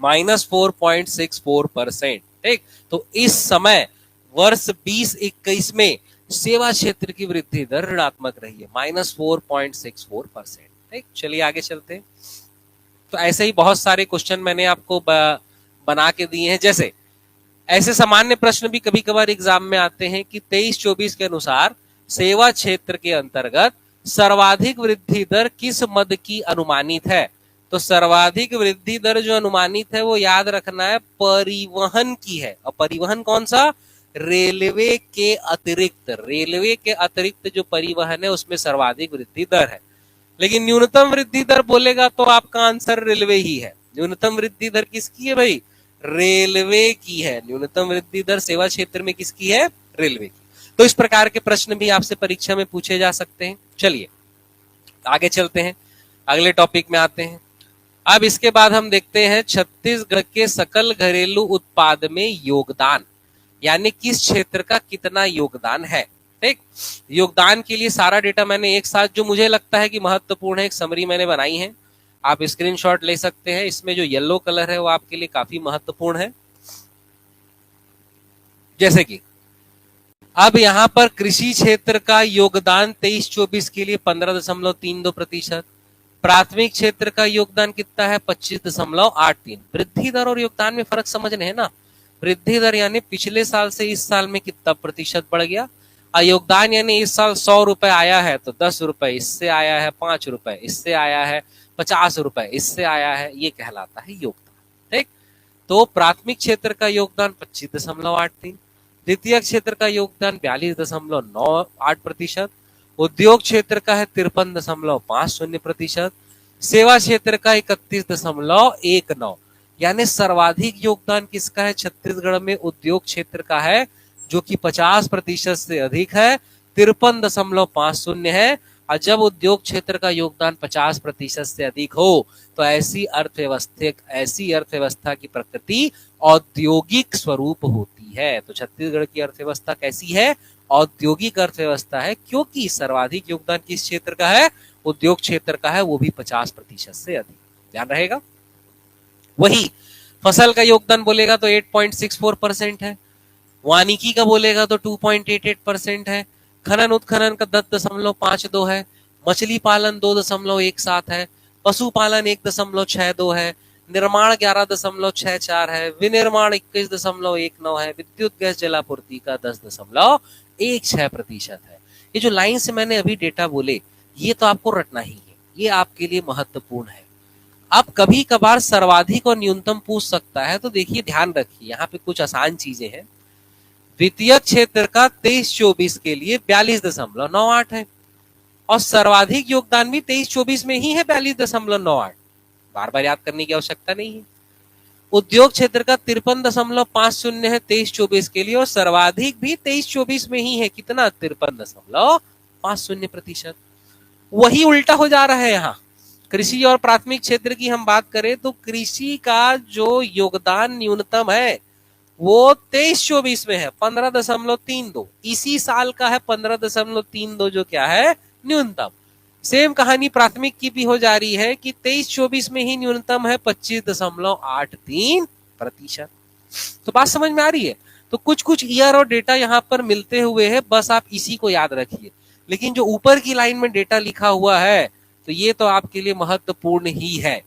-4.64%। ठीक, तो इस समय वर्ष 2021 में सेवा क्षेत्र की वृद्धि दर ऋणात्मक रही है, -4.64%। ठीक, चलिए आगे चलते हैं। तो ऐसे ही बहुत सारे क्वेश्चन मैंने आपको बना के दिए हैं। जैसे ऐसे सामान्य प्रश्न भी कभी कभार एग्जाम में आते हैं कि 23-24 के अनुसार सेवा क्षेत्र के अंतर्गत सर्वाधिक वृद्धि दर किस मद की अनुमानित है? तो सर्वाधिक वृद्धि दर जो अनुमानित है वो याद रखना है परिवहन की है। और परिवहन कौन सा? रेलवे के अतिरिक्त। रेलवे के अतिरिक्त जो परिवहन है उसमें सर्वाधिक वृद्धि दर है। लेकिन न्यूनतम वृद्धि दर बोलेगा तो आपका आंसर रेलवे ही है। न्यूनतम वृद्धि दर किसकी है भाई? रेलवे की है। न्यूनतम वृद्धि दर सेवा क्षेत्र में किसकी है? रेलवे की। तो इस प्रकार के प्रश्न भी आपसे परीक्षा में पूछे जा सकते हैं। चलिए आगे चलते हैं, अगले टॉपिक में आते हैं। अब इसके बाद हम देखते हैं छत्तीसगढ़ के सकल घरेलू उत्पाद में योगदान, यानी किस क्षेत्र का कितना योगदान है। ठीक, योगदान के लिए सारा डेटा मैंने एक साथ, जो मुझे लगता है कि महत्वपूर्ण है, एक समरी मैंने बनाई है। आप स्क्रीनशॉट ले सकते हैं। इसमें जो येलो कलर है वो आपके लिए काफी महत्वपूर्ण है। जैसे कि अब यहां पर कृषि क्षेत्र का योगदान 23-24 के लिए 15.32%। प्राथमिक क्षेत्र का योगदान कितना है? 25.83। वृद्धि दर और योगदान में फर्क समझ रहे हैं ना? वृद्धि दर यानी पिछले साल से इस साल में कितना प्रतिशत बढ़ गया, और योगदान यानी इस साल 100 रुपए आया है तो 10 रुपए इससे आया है, 5 रुपए इससे आया है, 50 रुपए इससे आया है, ये कहलाता है योगदान। ठीक, तो प्राथमिक क्षेत्र का योगदान 25.83, द्वितीय क्षेत्र का योगदान 42.98%, उद्योग क्षेत्र का है 53.50%, सेवा क्षेत्र का 31.19, यानी सर्वाधिक योगदान किसका है? छत्तीसगढ़ में उद्योग क्षेत्र का है, जो कि 50% से अधिक है, 53.50 है। और जब उद्योग क्षेत्र का योगदान 50% से अधिक हो तो ऐसी अर्थव्यवस्था की प्रकृति औद्योगिक स्वरूप होती है। तो छत्तीसगढ़ की अर्थव्यवस्था कैसी है? औद्योगिक अर्थव्यवस्था है, क्योंकि सर्वाधिक योगदान किस क्षेत्र का है? उद्योग क्षेत्र का है, वो भी 50% से अधिक। ध्यान रहेगा। वही फसल का योगदान बोलेगा तो 8.64% है, वानिकी का बोलेगा तो 2.88% है, खनन उत्खनन का 10.52 है, मछली पालन 2.17 है, पशुपालन 1.62 है, निर्माण 11.64 है, विनिर्माण 21.19 है, विद्युत गैस जलापूर्ति का 10.16% है। ये जो लाइन से मैंने अभी डेटा बोले ये तो आपको रटना ही है, ये आपके लिए महत्वपूर्ण है। अब कभी कभार सर्वाधिक और न्यूनतम पूछ सकता है, तो देखिए ध्यान रखिए यहाँ पे कुछ आसान चीजें हैं। द्वितीय क्षेत्र का 23-24 के लिए 42.98 है, और सर्वाधिक योगदान भी 23-24 में ही है 42.98। बार बार याद करने की आवश्यकता नहीं है। उद्योग क्षेत्र का 53.50 है 23-24 के लिए, और सर्वाधिक भी 23-24 में ही है, कितना? 53.50%। वही उल्टा हो जा रहा है यहाँ। कृषि और प्राथमिक क्षेत्र की हम बात करें तो कृषि का जो योगदान न्यूनतम है वो 23-24 में है 15.32, इसी साल का है 15.32, जो क्या है? न्यूनतम। सेम कहानी प्राथमिक की भी हो जा रही है कि 23-24 में ही न्यूनतम है 25.83%। तो बात समझ में आ रही है। तो कुछ कुछ ईयर और डेटा यहाँ पर मिलते हुए है, बस आप इसी को याद रखिए। लेकिन जो ऊपर की लाइन में डेटा लिखा हुआ है तो ये तो आपके लिए महत्वपूर्ण ही है।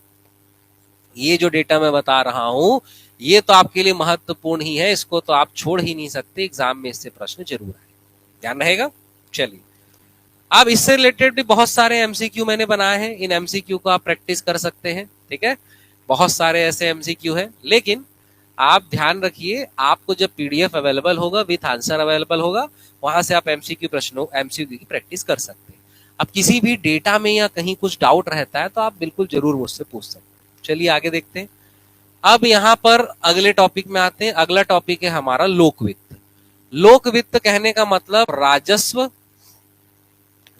ये जो डेटा मैं बता रहा हूं ये तो आपके लिए महत्वपूर्ण ही है, इसको तो आप छोड़ ही नहीं सकते, एग्जाम में इससे प्रश्न जरूर आए, ध्यान रहेगा। चलिए अब इससे रिलेटेड भी बहुत सारे एमसीक्यू मैंने बनाए हैं, इन एमसीक्यू को आप प्रैक्टिस कर सकते हैं। ठीक है, बहुत सारे ऐसे एमसीक्यू हैं, लेकिन आप ध्यान रखिए आपको जब पीडीएफ अवेलेबल होगा, विथ आंसर अवेलेबल होगा, वहां से आप एमसीक्यू की प्रैक्टिस कर सकते हैं। अब किसी भी डेटा में या कहीं कुछ डाउट रहता है तो आप बिल्कुल जरूर मुझसे पूछ सकते हैं। चलिए आगे देखते हैं। अब यहाँ पर अगले टॉपिक में आते हैं। अगला टॉपिक है हमारा लोक वित्त। लोक वित्त कहने का मतलब राजस्व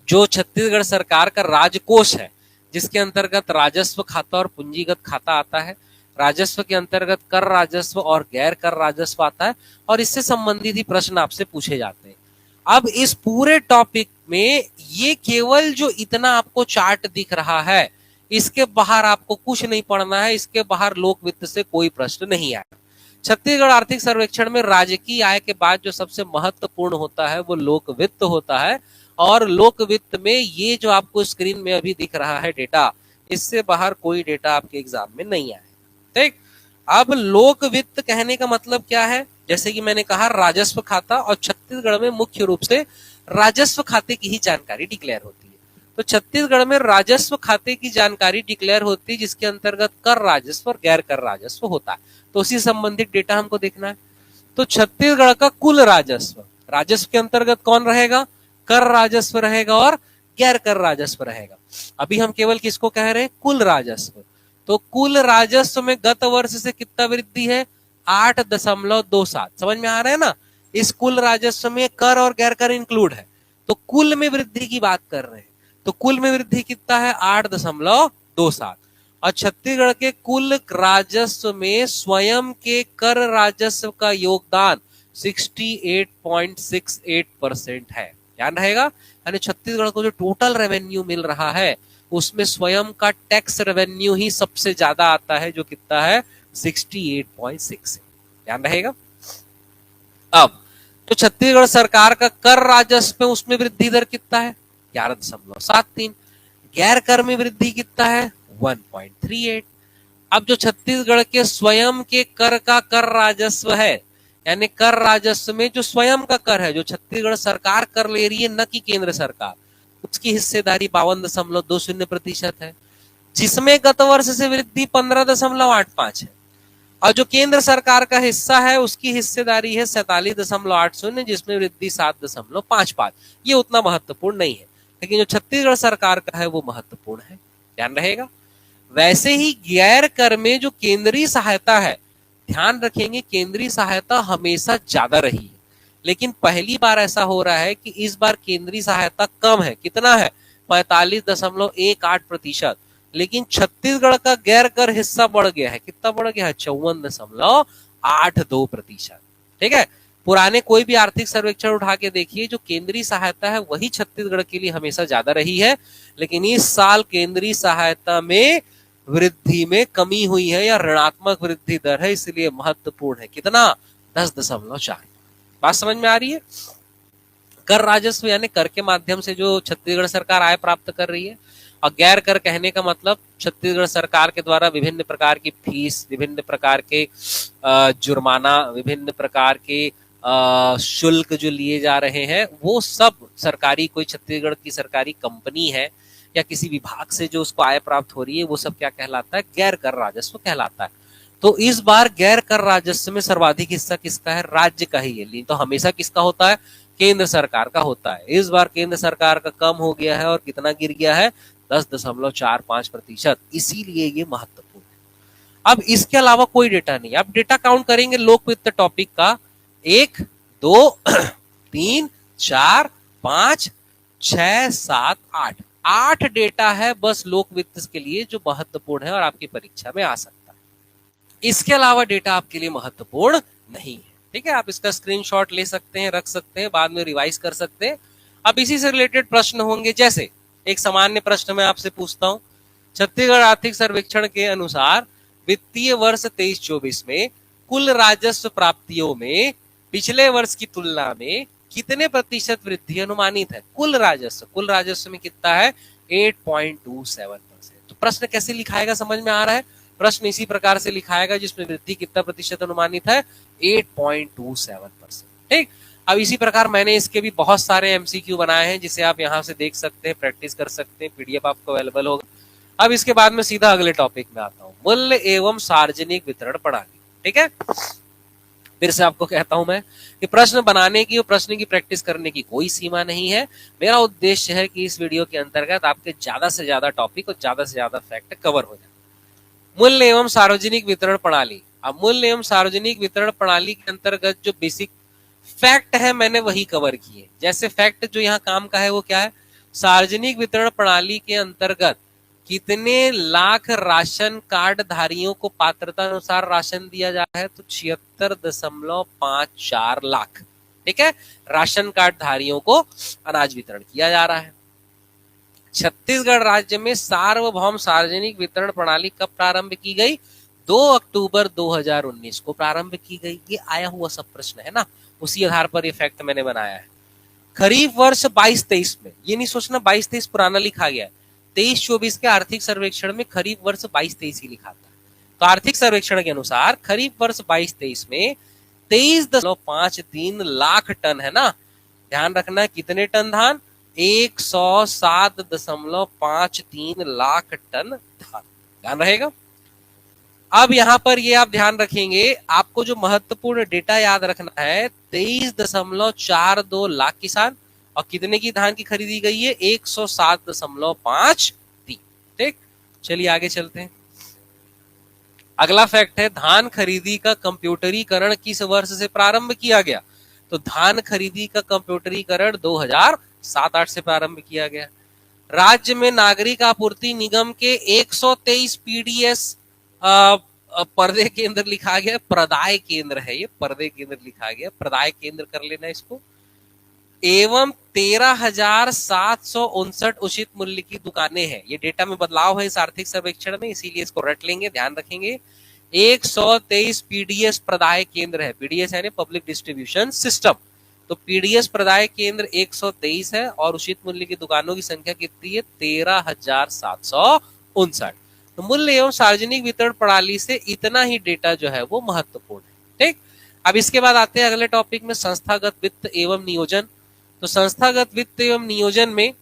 जो छत्तीसगढ़ सरकार का राजकोष है, जिसके अंतर्गत राजस्व खाता और पूंजीगत खाता आता है। राजस्व के अंतर्गत कर राजस्व और गैर कर राजस्व आता है, और इससे संबंधित ही प्रश्न आपसे पूछे जाते हैं। अब इस पूरे टॉपिक में ये केवल जो इतना आपको चार्ट दिख रहा है, इसके बाहर आपको कुछ नहीं पढ़ना है, इसके बाहर लोक वित्त से कोई प्रश्न नहीं आया। छत्तीसगढ़ आर्थिक सर्वेक्षण में राजकीय आय के बाद जो सबसे महत्वपूर्ण होता है वो लोक वित्त होता है, और लोक वित्त में ये जो आपको स्क्रीन में अभी दिख रहा है डेटा, इससे बाहर कोई डेटा आपके एग्जाम में नहीं आया। ठीक, अब लोक वित्त कहने का मतलब क्या है? जैसे कि मैंने कहा राजस्व खाता, और छत्तीसगढ़ में मुख्य रूप से राजस्व खाते की ही जानकारी डिक्लेयर होती है। तो छत्तीसगढ़ में राजस्व खाते की जानकारी डिक्लेयर होती है, जिसके अंतर्गत कर राजस्व और गैर कर राजस्व होता है। तो उसी संबंधित डेटा हमको देखना है। तो छत्तीसगढ़ का कुल राजस्व, राजस्व के अंतर्गत कौन रहेगा? कर राजस्व रहेगा और गैर कर राजस्व रहेगा। अभी हम केवल किसको कह रहे हैं? कुल राजस्व। तो कुल राजस्व में गत वर्ष से कितना वृद्धि है? 8.27। समझ में आ रहा है ना? इस कुल राजस्व में कर और गैर कर इंक्लूड है, तो कुल में वृद्धि की बात कर रहे हैं। तो कुल में वृद्धि कितना है? 8.27। और छत्तीसगढ़ के कुल राजस्व में स्वयं के कर राजस्व का योगदान 68.68% है। ध्यान रहेगा, यानी छत्तीसगढ़ को जो टोटल रेवेन्यू मिल रहा है, उसमें स्वयं का टैक्स रेवेन्यू ही सबसे ज्यादा आता है, जो कितना है? 68.6। ध्यान रहेगा। अब तो छत्तीसगढ़ सरकार का कर राजस्व में उसमें वृद्धि दर कितना है? 11.73। गैर कर में वृद्धि कितना है? 1.38। अब जो छत्तीसगढ़ के स्वयं के कर का कर राजस्व है, यानी कर राजस्व में जो स्वयं का कर है, जो छत्तीसगढ़ सरकार कर ले रही है, न कि केंद्र सरकार, उसकी हिस्सेदारी 52.20% है, जिसमें गत वर्ष से वृद्धि 15.85 है। और जो केंद्र सरकार का हिस्सा है, उसकी हिस्सेदारी है 47.80, जिसमें वृद्धि 7.55। ये उतना महत्वपूर्ण नहीं है, लेकिन जो छत्तीसगढ़ सरकार का है वो महत्वपूर्ण है। ध्यान रहेगा। वैसे ही गैर कर में जो केंद्रीय सहायता है, ध्यान रखेंगे केंद्रीय सहायता हमेशा ज्यादा रही है, लेकिन पहली बार ऐसा हो रहा है कि इस बार केंद्रीय सहायता कम है। कितना है? 45.18%। लेकिन छत्तीसगढ़ का गैर कर हिस्सा बढ़ गया है। कितना बढ़ गया है? 54.82%। ठीक है, पुराने कोई भी आर्थिक सर्वेक्षण उठा के देखिए, जो केंद्रीय सहायता है वही छत्तीसगढ़ के लिए हमेशा ज्यादा रही है, लेकिन इस साल केंद्रीय सहायता में वृद्धि में कमी हुई है, या ऋणात्मक वृद्धि दर है, इसलिए महत्वपूर्ण है। कितना? 10.4। बात समझ में आ रही है? कर राजस्व यानी कर के माध्यम से जो छत्तीसगढ़ सरकार आय प्राप्त कर रही है, और गैर कर कहने का मतलब छत्तीसगढ़ सरकार के द्वारा विभिन्न प्रकार की फीस, विभिन्न प्रकार के जुर्माना, विभिन्न प्रकार के शुल्क जो लिए जा रहे हैं, वो सब सरकारी, कोई छत्तीसगढ़ की सरकारी कंपनी है या किसी विभाग से जो उसको आय प्राप्त हो रही है, वो सब क्या कहलाता है? गैर कर राजस्व कहलाता है। तो इस बार गैर कर राजस्व में सर्वाधिक हिस्सा किसका है? राज्य का ही है। नहीं तो हमेशा किसका होता है? केंद्र सरकार का होता है। इस बार केंद्र सरकार का कम हो गया है, और कितना गिर गया है? 10.45%। इसीलिए ये महत्वपूर्ण है। अब इसके अलावा कोई डेटा नहीं। अब डेटा काउंट करेंगे लोक वित्त टॉपिक का। 1, 2, 3, 4, 5, 6, 7, 8। 8 डेटा है बस लोक वित्त के लिए जो महत्वपूर्ण है और आपकी परीक्षा में आ सकता है। इसके अलावा डेटा आपके लिए महत्वपूर्ण नहीं है। ठीक है, आप इसका स्क्रीनशॉट ले सकते हैं, रख सकते हैं, बाद में रिवाइज कर सकते हैं। अब इसी से रिलेटेड प्रश्न होंगे, जैसे एक सामान्य प्रश्न मैं आपसे पूछता हूं, छत्तीसगढ़ आर्थिक सर्वेक्षण के अनुसार वित्तीय वर्ष 23-24 में कुल राजस्व प्राप्तियों में पिछले वर्ष की तुलना में कितने प्रतिशत वृद्धि अनुमानित है? कुल राजस्व में कितना है? 8.27%। तो प्रश्न कैसे लिखाएगा समझ में आ रहा है? प्रश्न इसी प्रकार से लिखाएगा, जिसमें वृद्धि कितना प्रतिशत अनुमानित है? 8.27%। ठीक, अब इसी प्रकार मैंने इसके भी बहुत सारे एमसीक्यू बनाए हैं, जिसे आप यहाँ से देख सकते हैं, प्रैक्टिस कर सकते हैं, पीडीएफ आपको अवेलेबल होगा। अब इसके बाद में सीधा अगले टॉपिक में आता हूँ, मूल्य एवं सार्वजनिक वितरण प्रणाली। ठीक है, फिर से आपको कहता हूं मैं कि प्रश्न बनाने की और प्रश्न की प्रैक्टिस करने की कोई सीमा नहीं है। मेरा उद्देश्य है कि इस वीडियो के अंतर्गत आपके ज्यादा से ज्यादा टॉपिक और ज्यादा से ज्यादा फैक्ट कवर हो जाए। मूल्य एवं सार्वजनिक वितरण प्रणाली। अब मूल्य एवं सार्वजनिक वितरण प्रणाली के अंतर्गत जो बेसिक फैक्ट है मैंने वही कवर किए। जैसे फैक्ट जो यहाँ काम का है वो क्या है? सार्वजनिक वितरण प्रणाली के अंतर्गत कितने लाख राशन कार्ड धारियों को पात्रता अनुसार राशन दिया जा रहा है? तो 76.54 लाख। ठीक है, राशन कार्ड धारियों को अनाज वितरण किया जा रहा है। छत्तीसगढ़ राज्य में सार्वभौम सार्वजनिक वितरण प्रणाली कब प्रारंभ की गई? 2 अक्टूबर 2019 को प्रारंभ की गई। ये आया हुआ सब प्रश्न है ना, उसी आधार पर ये फैक्ट मैंने बनाया है। खरीफ वर्ष 22-23 में, ये नहीं सोचना 22-23 पुराना लिखा गया है, 23-24 के आर्थिक सर्वेक्षण में खरीफ वर्ष 22-23 ही लिखा था। तो आर्थिक सर्वेक्षण के अनुसार खरीफ वर्ष 22-23 में 23.53 लाख टन, है ना, ध्यान रखना कितने टन धान? 107.53 लाख टन धान, ध्यान रहेगा। अब यहां पर ये आप ध्यान रखेंगे, आपको जो महत्वपूर्ण डेटा याद रखना है, 23.42 लाख किसान और कितने की धान की खरीदी गई है? 107.53। ठीक, चलिए आगे चलते हैं। अगला फैक्ट है, धान खरीदी का कंप्यूटरीकरण किस वर्ष से प्रारंभ किया गया? तो धान खरीदी का कंप्यूटरीकरण 2007-8 से प्रारंभ किया गया। राज्य में नागरिक आपूर्ति निगम के 123 पीडीएस पर्दे केंद्र लिखा गया, प्रदाय केंद्र है ये, पर्दे केंद्र लिखा गया, प्रदाय केंद्र कर लेना इसको, एवं 13,759 उचित मूल्य की दुकानें हैं। ये डेटा में बदलाव है इस आर्थिक सर्वेक्षण में, इसीलिए इसको रट लेंगे, ध्यान रखेंगे। 123 पीडीएस प्रदाय केंद्र है, पीडीएस यानी पब्लिक डिस्ट्रीब्यूशन सिस्टम, तो पीडीएस प्रदाय केंद्र 123 है और उचित मूल्य की दुकानों की संख्या कितनी है? 13,759। तो मूल्य एवं सार्वजनिक वितरण प्रणाली से इतना ही डेटा जो है वो महत्वपूर्ण है। ठीक, अब इसके बाद आते हैं अगले टॉपिक में, संस्थागत वित्त एवं नियोजन। तो संस्थागत वित्त एवं नियोजन में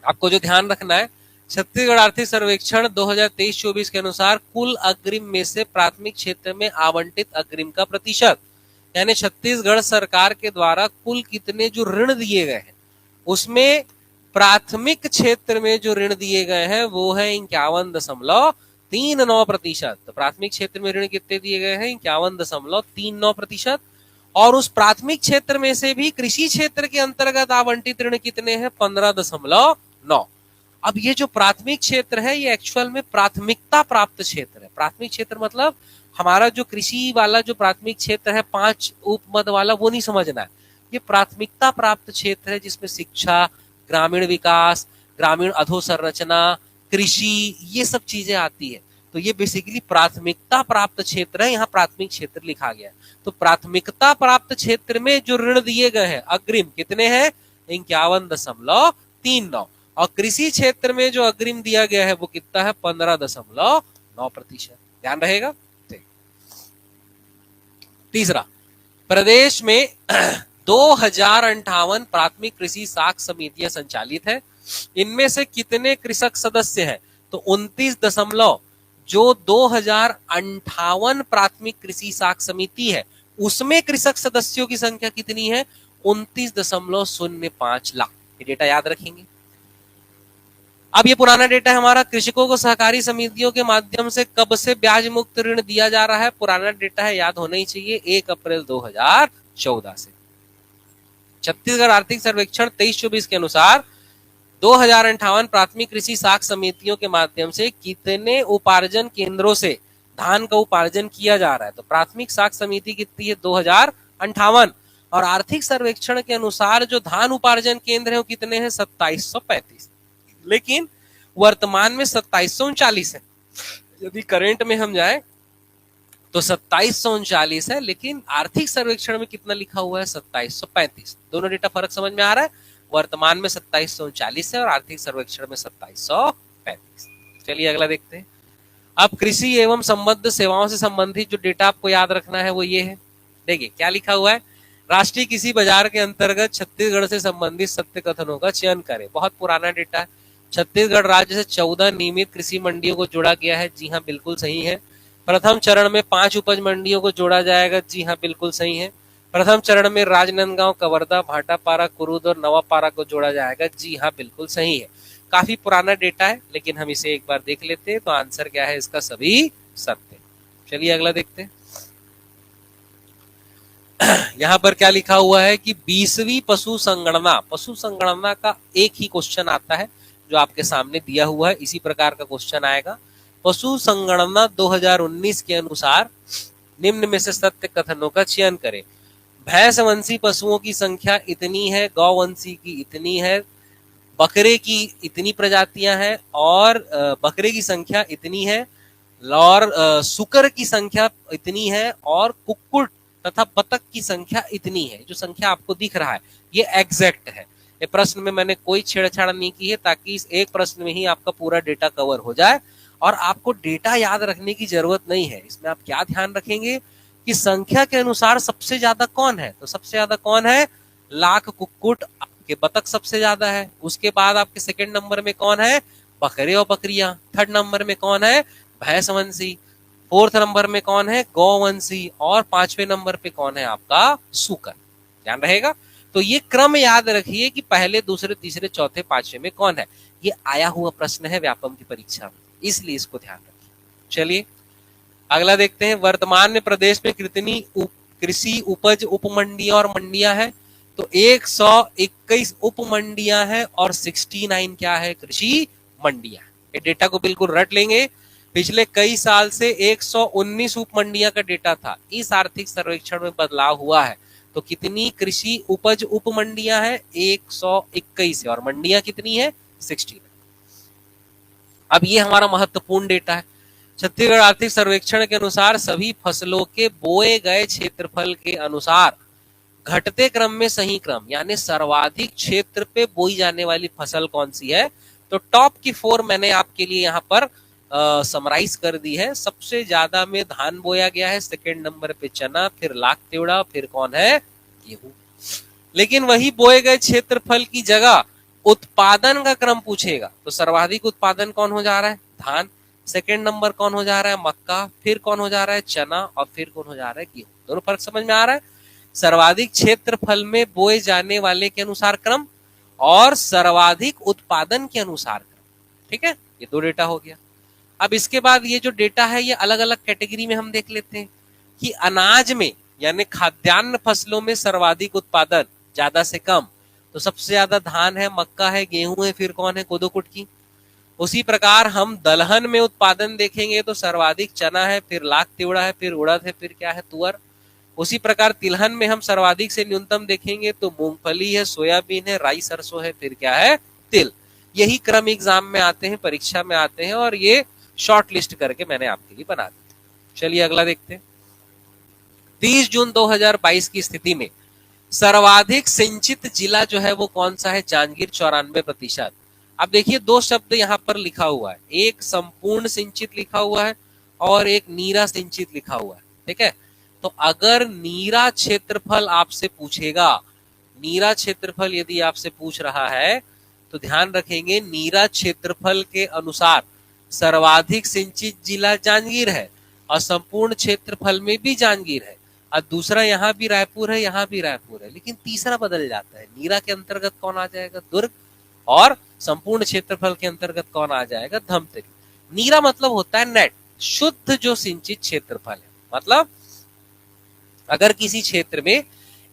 आपको जो ध्यान रखना है, छत्तीसगढ़ आर्थिक सर्वेक्षण 2023-24 के अनुसार कुल अग्रिम में से प्राथमिक क्षेत्र में आवंटित अग्रिम का प्रतिशत, यानी छत्तीसगढ़ सरकार के द्वारा कुल कितने जो ऋण दिए गए हैं, उसमें प्राथमिक क्षेत्र में जो ऋण दिए गए हैं वो है 51.39%। तो प्राथमिक क्षेत्र में ऋण कितने दिए गए हैं? 51.39%। और उस प्राथमिक क्षेत्र में से भी कृषि क्षेत्र के अंतर्गत आवंटित ऋण कितने हैं? 15.9। अब ये जो प्राथमिक क्षेत्र है ये एक्चुअल में प्राथमिकता प्राप्त क्षेत्र है। प्राथमिक क्षेत्र मतलब हमारा जो कृषि वाला जो प्राथमिक क्षेत्र है 5 उपमद वाला, वो नहीं समझना है। ये प्राथमिकता प्राप्त क्षेत्र है जिसमें शिक्षा, ग्रामीण विकास, ग्रामीण अधोसंरचना, कृषि, ये सब चीजें आती है। तो ये बेसिकली प्राथमिकता प्राप्त क्षेत्र है, यहाँ प्राथमिक क्षेत्र लिखा गया है। तो प्राथमिकता प्राप्त क्षेत्र में जो ऋण दिए गए हैं अग्रिम कितने हैं? 51.39। और कृषि क्षेत्र में जो अग्रिम दिया गया है वो कितना है? 15.9%। ध्यान रहेगा। तीसरा, प्रदेश में 2058 प्राथमिक कृषि साख समितियां संचालित है। इनमें से कितने कृषक सदस्य हैं? तो 29 जो 2058 प्राथमिक कृषि साख समिति है उसमें कृषक सदस्यों की संख्या कितनी है? 29.05 लाख। ये डेटा याद रखेंगे। अब ये पुराना डेटा है हमारा, कृषकों को सहकारी समितियों के माध्यम से कब से ब्याज मुक्त ऋण दिया जा रहा है? पुराना डेटा है, याद होना ही चाहिए, 1 अप्रैल 2014 से। छत्तीसगढ़ आर्थिक सर्वेक्षण 23-24 के अनुसार 2058 प्राथमिक कृषि साख समितियों के माध्यम से कितने उपार्जन केंद्रों से धान का उपार्जन किया जा रहा है? तो प्राथमिक साख समिति कितनी है? 2058। और आर्थिक सर्वेक्षण के अनुसार जो धान उपार्जन केंद्र है वो कितने हैं? 2735। लेकिन वर्तमान में 2739 है। यदि करंट में हम जाए तो 2739 है, लेकिन आर्थिक सर्वेक्षण में कितना लिखा हुआ है? 2735। दोनों डेटा फर्क समझ में आ रहा है? वर्तमान में 2739 है और आर्थिक सर्वेक्षण में 2735। चलिए अगला देखते हैं। अब कृषि एवं संबद्ध सेवाओं से संबंधित जो डेटा आपको याद रखना है वो ये है। देखिए क्या लिखा हुआ है, राष्ट्रीय कृषि बाजार के अंतर्गत छत्तीसगढ़ से संबंधित सत्य कथनों का चयन करें। बहुत पुराना डेटा है। छत्तीसगढ़ राज्य से 14 नियमित कृषि मंडियों को जोड़ा गया है। जी हाँ, बिल्कुल सही है। प्रथम चरण में 5 उपज मंडियों को जोड़ा जाएगा। जी हाँ, बिल्कुल सही है। प्रथम चरण में राजनांदगांव, कवर्धा, भाटापारा, कुरुद और नवापारा को जोड़ा जाएगा। जी हाँ, बिल्कुल सही है। काफी पुराना डेटा है लेकिन हम इसे एक बार देख लेते हैं। तो आंसर क्या है इसका? सभी सत्य। चलिए अगला देखते हैं। यहाँ पर क्या लिखा हुआ है कि 20वीं पशु संगणना का एक ही क्वेश्चन आता है जो आपके सामने दिया हुआ है, इसी प्रकार का क्वेश्चन आएगा। पशु संगणना 2019 के अनुसार निम्न में से सत्य कथनों का चयन करें। भैंसवंशी पशुओं की संख्या इतनी है, गौवंशी की इतनी है, बकरे की इतनी प्रजातियां हैं और बकरे की संख्या इतनी है, और सुकर की संख्या इतनी है, और कुक्कुट तथा बतख की संख्या इतनी है। जो संख्या आपको दिख रहा है ये एग्जैक्ट है। ये प्रश्न में मैंने कोई छेड़छाड़ नहीं की है ताकि इस एक प्रश्न में ही आपका पूरा डेटा कवर हो जाए और आपको डेटा याद रखने की जरूरत नहीं है। इसमें आप क्या ध्यान रखेंगे कि संख्या के अनुसार सबसे ज्यादा कौन है, तो सबसे ज्यादा कौन है, लाख कुक्कुट, आपके बतख सबसे ज्यादा है। उसके बाद आपके सेकंड नंबर में कौन है, बकरे और बकरियां। थर्ड नंबर में कौन है, भैंसवंशी। फोर्थ नंबर में कौन है, गौवंशी। और पांचवें नंबर पे कौन है, आपका सूकर। ध्यान रहेगा। तो ये क्रम याद रखिए कि पहले, दूसरे, तीसरे, चौथे, पांचवें में कौन है। ये आया हुआ प्रश्न है व्यापम की परीक्षा में, इसलिए इसको ध्यान रखिए। चलिए अगला देखते हैं। वर्तमान में प्रदेश में कितनी कृषि उपज उपमंडियां और मंडियां हैं, तो 121 उपमंडियां हैं और 69 क्या है, कृषि मंडियां। ये डेटा को बिल्कुल रट लेंगे। पिछले कई साल से 119 उपमंडियां का डेटा था, इस आर्थिक सर्वेक्षण में बदलाव हुआ है। तो कितनी कृषि उपज उपमंडियां हैं, 121 है, और मंडियां कितनी है, 69। अब ये हमारा महत्वपूर्ण डेटा है। छत्तीसगढ़ आर्थिक सर्वेक्षण के अनुसार सभी फसलों के बोए गए क्षेत्रफल के अनुसार घटते क्रम में सही क्रम, यानी सर्वाधिक क्षेत्र पे बोई जाने वाली फसल कौन सी है। तो टॉप की 4 मैंने आपके लिए यहाँ पर समराइज कर दी है। सबसे ज्यादा में धान बोया गया है, सेकंड नंबर पे चना, फिर लाख तिवड़ा, फिर कौन है, गेहूं। लेकिन वही बोए गए क्षेत्रफल की जगह उत्पादन का क्रम पूछेगा, तो सर्वाधिक उत्पादन कौन हो जा रहा है, धान। सेकंड नंबर कौन हो जा रहा है, मक्का। फिर कौन हो जा रहा है, चना। और फिर कौन हो जा रहा है, गेहूं। दोनों फर्क समझ में आ रहा है। सर्वाधिक क्षेत्रफल में बोए जाने वाले के अनुसार क्रम और सर्वाधिक उत्पादन के अनुसार क्रम। ठीक है, ये 2 डेटा हो गया। अब इसके बाद ये जो डेटा है ये अलग अलग कैटेगरी में हम देख लेते हैं कि अनाज में, यानी खाद्यान्न फसलों में सर्वाधिक उत्पादन ज्यादा से कम, तो सबसे ज्यादा धान है, मक्का है, गेहूं है, फिर कौन है, कोदो कुटकी। उसी प्रकार हम दलहन में उत्पादन देखेंगे तो सर्वाधिक चना है, फिर लाख तिवड़ा है, फिर उड़द है, फिर क्या है, तुअर। उसी प्रकार तिलहन में हम सर्वाधिक से न्यूनतम देखेंगे तो मूंगफली है, सोयाबीन है, राई, सरसों है, फिर क्या है, तिल। यही क्रम एग्जाम में आते हैं, परीक्षा में आते हैं, और ये शॉर्ट लिस्ट करके मैंने आपके लिए बना दी। चलिए अगला देखते हैं। 30 जून 2022 की स्थिति में सर्वाधिक सिंचित जिला जो है वो कौन सा है, जांजगीर 94%। अब देखिए 2 शब्द यहाँ पर लिखा हुआ है, एक संपूर्ण सिंचित लिखा हुआ है और एक नीरा सिंचित लिखा हुआ है। ठीक है, तो अगर नीरा क्षेत्रफल आपसे पूछेगा, नीरा क्षेत्रफल यदि आपसे पूछ रहा है तो ध्यान रखेंगे नीरा क्षेत्रफल के अनुसार सर्वाधिक सिंचित जिला जांजगीर है और संपूर्ण क्षेत्रफल में भी जांजगीर है, और दूसरा यहाँ भी रायपुर है, यहाँ भी रायपुर है, लेकिन तीसरा बदल जाता है। नीरा के अंतर्गत कौन आ जाएगा, दुर्ग, और संपूर्ण क्षेत्रफल के अंतर्गत कौन आ जाएगा, धमतरी। नीरा मतलब होता है नेट, शुद्ध जो सिंचित क्षेत्रफल है। मतलब अगर किसी क्षेत्र में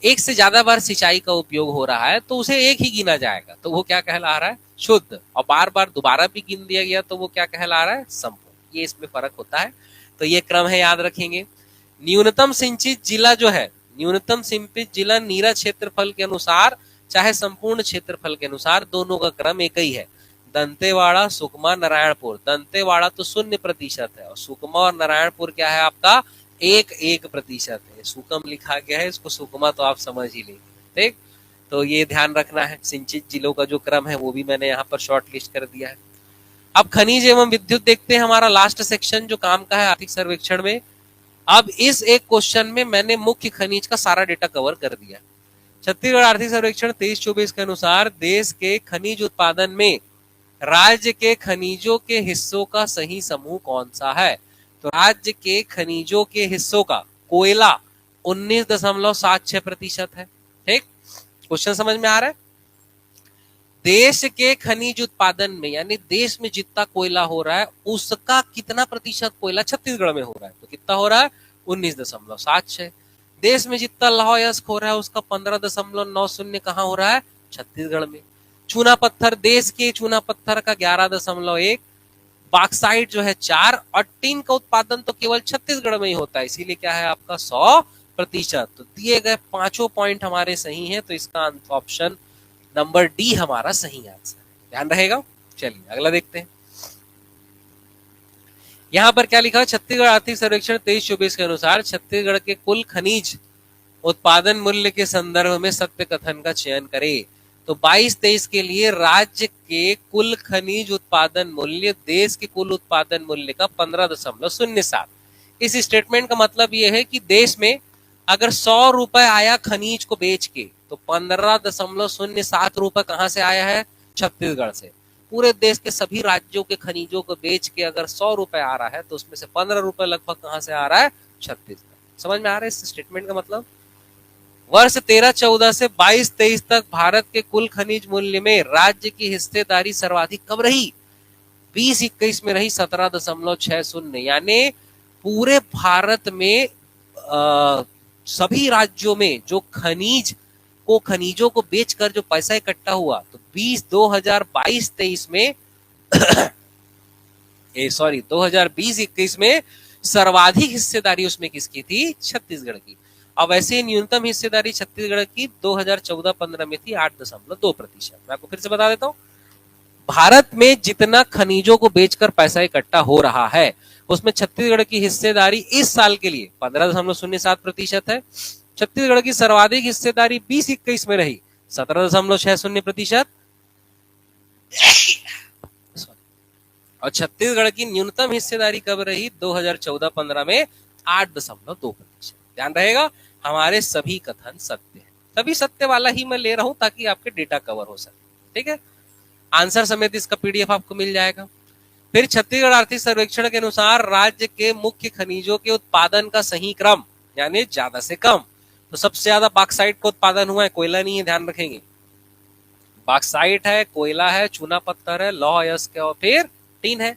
एक से ज्यादा बार सिंचाई का उपयोग हो रहा है तो उसे एक ही गिना जाएगा, तो वो क्या कहला रहा है, शुद्ध। और बार बार दोबारा भी गिन दिया गया तो वो क्या कहला रहा है, संपूर्ण। ये इसमें फर्क होता है, तो ये क्रम है, याद रखेंगे। न्यूनतम सिंचित जिला जो है, न्यूनतम सिंचित जिला नीरा क्षेत्रफल के अनुसार चाहे संपूर्ण क्षेत्रफल के अनुसार, दोनों का क्रम एक ही है। दंतेवाड़ा, सुकमा, नारायणपुर। दंतेवाड़ा तो 0% है और सुकमा और नारायणपुर क्या है आपका, 1% है। सुकम लिखा गया है, इसको सुकमा तो आप समझ ही लेंगे। ठीक, तो ये ध्यान रखना है। सिंचित जिलों का जो क्रम है वो भी मैंने यहाँ पर शॉर्ट लिस्ट कर दिया है। अब खनिज एवं विद्युत देखते हैं, हमारा लास्ट सेक्शन जो काम का है आर्थिक सर्वेक्षण में। अब इस एक क्वेश्चन में मैंने मुख्य खनिज का सारा डेटा कवर कर दिया। छत्तीसगढ़ आर्थिक सर्वेक्षण 23-24 के अनुसार देश के खनिज उत्पादन में राज्य के खनिजों के हिस्सों का सही समूह कौन सा है। तो राज्य के खनिजों के हिस्सों का कोयला 19.76% है। ठीक, क्वेश्चन समझ में आ रहा है। देश के खनिज उत्पादन में, यानी देश में जितना कोयला हो रहा है उसका कितना प्रतिशत कोयला छत्तीसगढ़ में हो रहा है, तो कितना हो रहा है, 19.76। देश में जितना लौह अयस्क हो रहा है उसका 15.90 कहाँ हो रहा है? छत्तीसगढ़ में। चूना पत्थर, देश के चूना पत्थर का 11.1, बॉक्साइट जो है 4, और टिन का उत्पादन तो केवल छत्तीसगढ़ में ही होता है, इसीलिए क्या है आपका 100%। तो दिए गए पांचों पॉइंट हमारे सही हैं, तो इसका ऑप्शन नंबर डी हमारा सही आंसर, ध्यान रहेगा। चलिए अगला देखते हैं। यहां पर क्या लिखा है? छत्तीसगढ़ आर्थिक सर्वेक्षण 23-24 के अनुसार छत्तीसगढ़ के कुल खनिज उत्पादन मूल्य के संदर्भ में सत्य कथन का चयन करें। तो 22-23 के लिए राज्य के कुल खनिज उत्पादन मूल्य देश के कुल उत्पादन मूल्य का 15.07। इस स्टेटमेंट का मतलब यह है कि देश में अगर 100 रुपए आया खनिज को बेच के, तो 15.07 रुपए कहां से आया है? छत्तीसगढ़ से। पूरे देश के सभी राज्यों के खनिजों को बेच के अगर 100 रुपए आ रहा है, तो उसमें से 15 रुपए लगभग कहां से आ रहा है? छत्तीसगढ़। समझ में आ रहा है इस स्टेटमेंट का मतलब? वर्ष 13-14 से 22-23 तक भारत के कुल खनिज मूल्य में राज्य की हिस्सेदारी सर्वाधिक कब रही? 20-21 में रही 17.60। यानी पूरे भारत में सभी राज्यों में जो खनिजों को बेचकर जो पैसा इकट्ठा हुआ, तो 2022-23 में 2020-21 में सर्वाधिक हिस्सेदारी उसमें किसकी थी? छत्तीसगढ़ की। अब वैसे न्यूनतम हिस्सेदारी छत्तीसगढ़ की 2014-15 में थी 8.2%। मैं आपको फिर से बता देता हूं, भारत में जितना खनिजों को बेचकर पैसा इकट्ठा हो रहा है, उसमें छत्तीसगढ़ की हिस्सेदारी इस साल के लिए 15.07% है। छत्तीसगढ़ की सर्वाधिक हिस्सेदारी 20-21 में रही 17.60%, और छत्तीसगढ़ की न्यूनतम हिस्सेदारी कब रही? 2014-15 में 8.2%। ध्यान रहेगा, हमारे सभी कथन सत्य है, सभी सत्य वाला ही मैं ले रहा हूं ताकि आपके डेटा कवर हो सके। ठीक है, आंसर समेत इसका पीडीएफ आपको मिल जाएगा। फिर छत्तीसगढ़ आर्थिक सर्वेक्षण के अनुसार राज्य के मुख्य खनिजों के उत्पादन का सही क्रम, यानी ज्यादा से कम। तो सबसे ज्यादा बॉक्साइट का उत्पादन हुआ है, कोयला नहीं है, ध्यान रखेंगे। बॉक्साइट है, कोयला है, चूना पत्थर है, लौह अयस्क है, और फिर टीन है।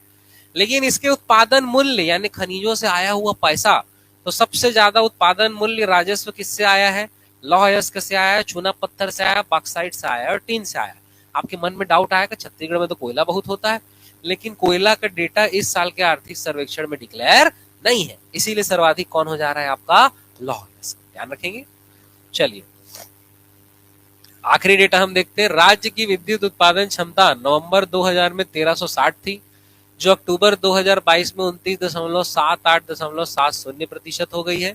लेकिन इसके उत्पादन मूल्य यानी खनिजों से आया हुआ पैसा, तो सबसे ज्यादा उत्पादन मूल्य राजस्व किससे आया है? लौह अयस्क से आया है, चूना पत्थर से आया, बॉक्साइट से आया और टीन से आया। आपके मन में डाउट आएगा छत्तीसगढ़ में तो कोयला बहुत होता है, लेकिन कोयला का डेटा इस साल के आर्थिक सर्वेक्षण में डिक्लेयर नहीं है, इसीलिए सर्वाधिक कौन हो जा रहा है आपका? लौह अयस्क। ध्यान रखेंगे। चलिए आखिरी डेटा हम देखते हैं। राज्य की विद्युत उत्पादन क्षमता नवंबर 2000 में 1360 थी, जो अक्टूबर 2022 में 29.78% हो गई है।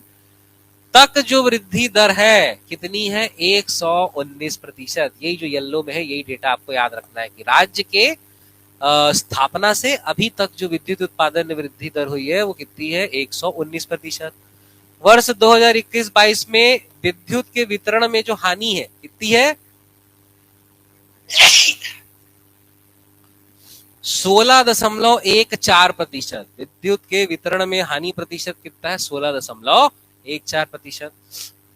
तक जो वृद्धि दर है कितनी है? 119%। यही जो येलो में है, यही डेटा आपको याद रखना है कि राज्य के स्थापना से अभी तक जो विद्युत उत्पादन में वृद्धि दर हुई है वो कितनी है? 119%। वर्ष 2021-22 में विद्युत के वितरण में जो हानि है कितनी है? 16.14%। विद्युत के वितरण में हानि प्रतिशत कितना है? 16.14%।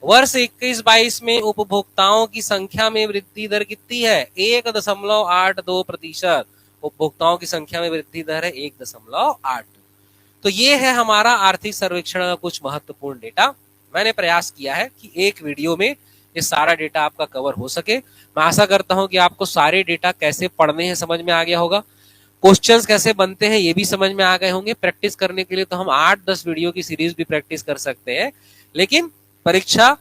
वर्ष 21-22 में उपभोक्ताओं की संख्या में वृद्धि दर कितनी है? 1.82%। उपभोक्ताओं की संख्या में वृद्धि दर है 1.82। तो ये है हमारा आर्थिक सर्वेक्षण का कुछ महत्वपूर्ण डेटा। मैंने प्रयास किया है कि एक वीडियो में ये सारा डेटा आपका कवर हो सके। मैं आशा करता हूं कि आपको सारे डेटा कैसे पढ़ने हैं समझ में आ गया होगा, क्वेश्चंस कैसे बनते हैं ये भी समझ में आ गए होंगे। प्रैक्टिस करने के लिए तो हम 8-10 वीडियो की सीरीज भी प्रैक्टिस कर सकते हैं, लेकिन परीक्षा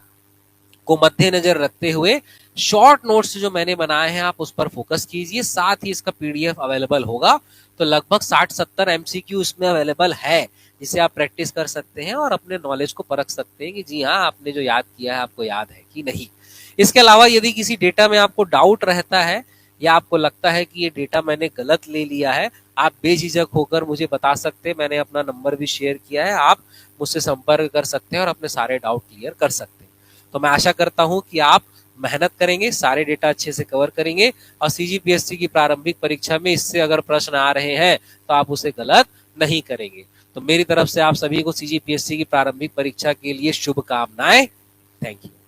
को मद्देनजर रखते हुए शॉर्ट नोट्स जो मैंने बनाए हैं आप उस पर फोकस कीजिए। साथ ही इसका पीडीएफ अवेलेबल होगा, तो लगभग 60-70 एमसीक्यू इसमें अवेलेबल है, जिसे आप प्रैक्टिस कर सकते हैं और अपने नॉलेज को परख सकते हैं कि जी हाँ आपने जो याद किया है आपको याद है कि नहीं। इसके अलावा यदि किसी डेटा में आपको डाउट रहता है या आपको लगता है कि ये डेटा मैंने गलत ले लिया है, आप बेझिझक होकर मुझे बता सकते हैं। मैंने अपना नंबर भी शेयर किया है, आप मुझसे संपर्क कर सकते हैं और अपने सारे डाउट क्लियर कर सकते हैं। तो मैं आशा करता हूं कि आप मेहनत करेंगे, सारे डेटा अच्छे से कवर करेंगे और सीजीपीएससी की प्रारंभिक परीक्षा में इससे अगर प्रश्न आ रहे हैं तो आप उसे गलत नहीं करेंगे। तो मेरी तरफ से आप सभी को सीजीपीएससी की प्रारंभिक परीक्षा के लिए शुभकामनाएं। Thank you.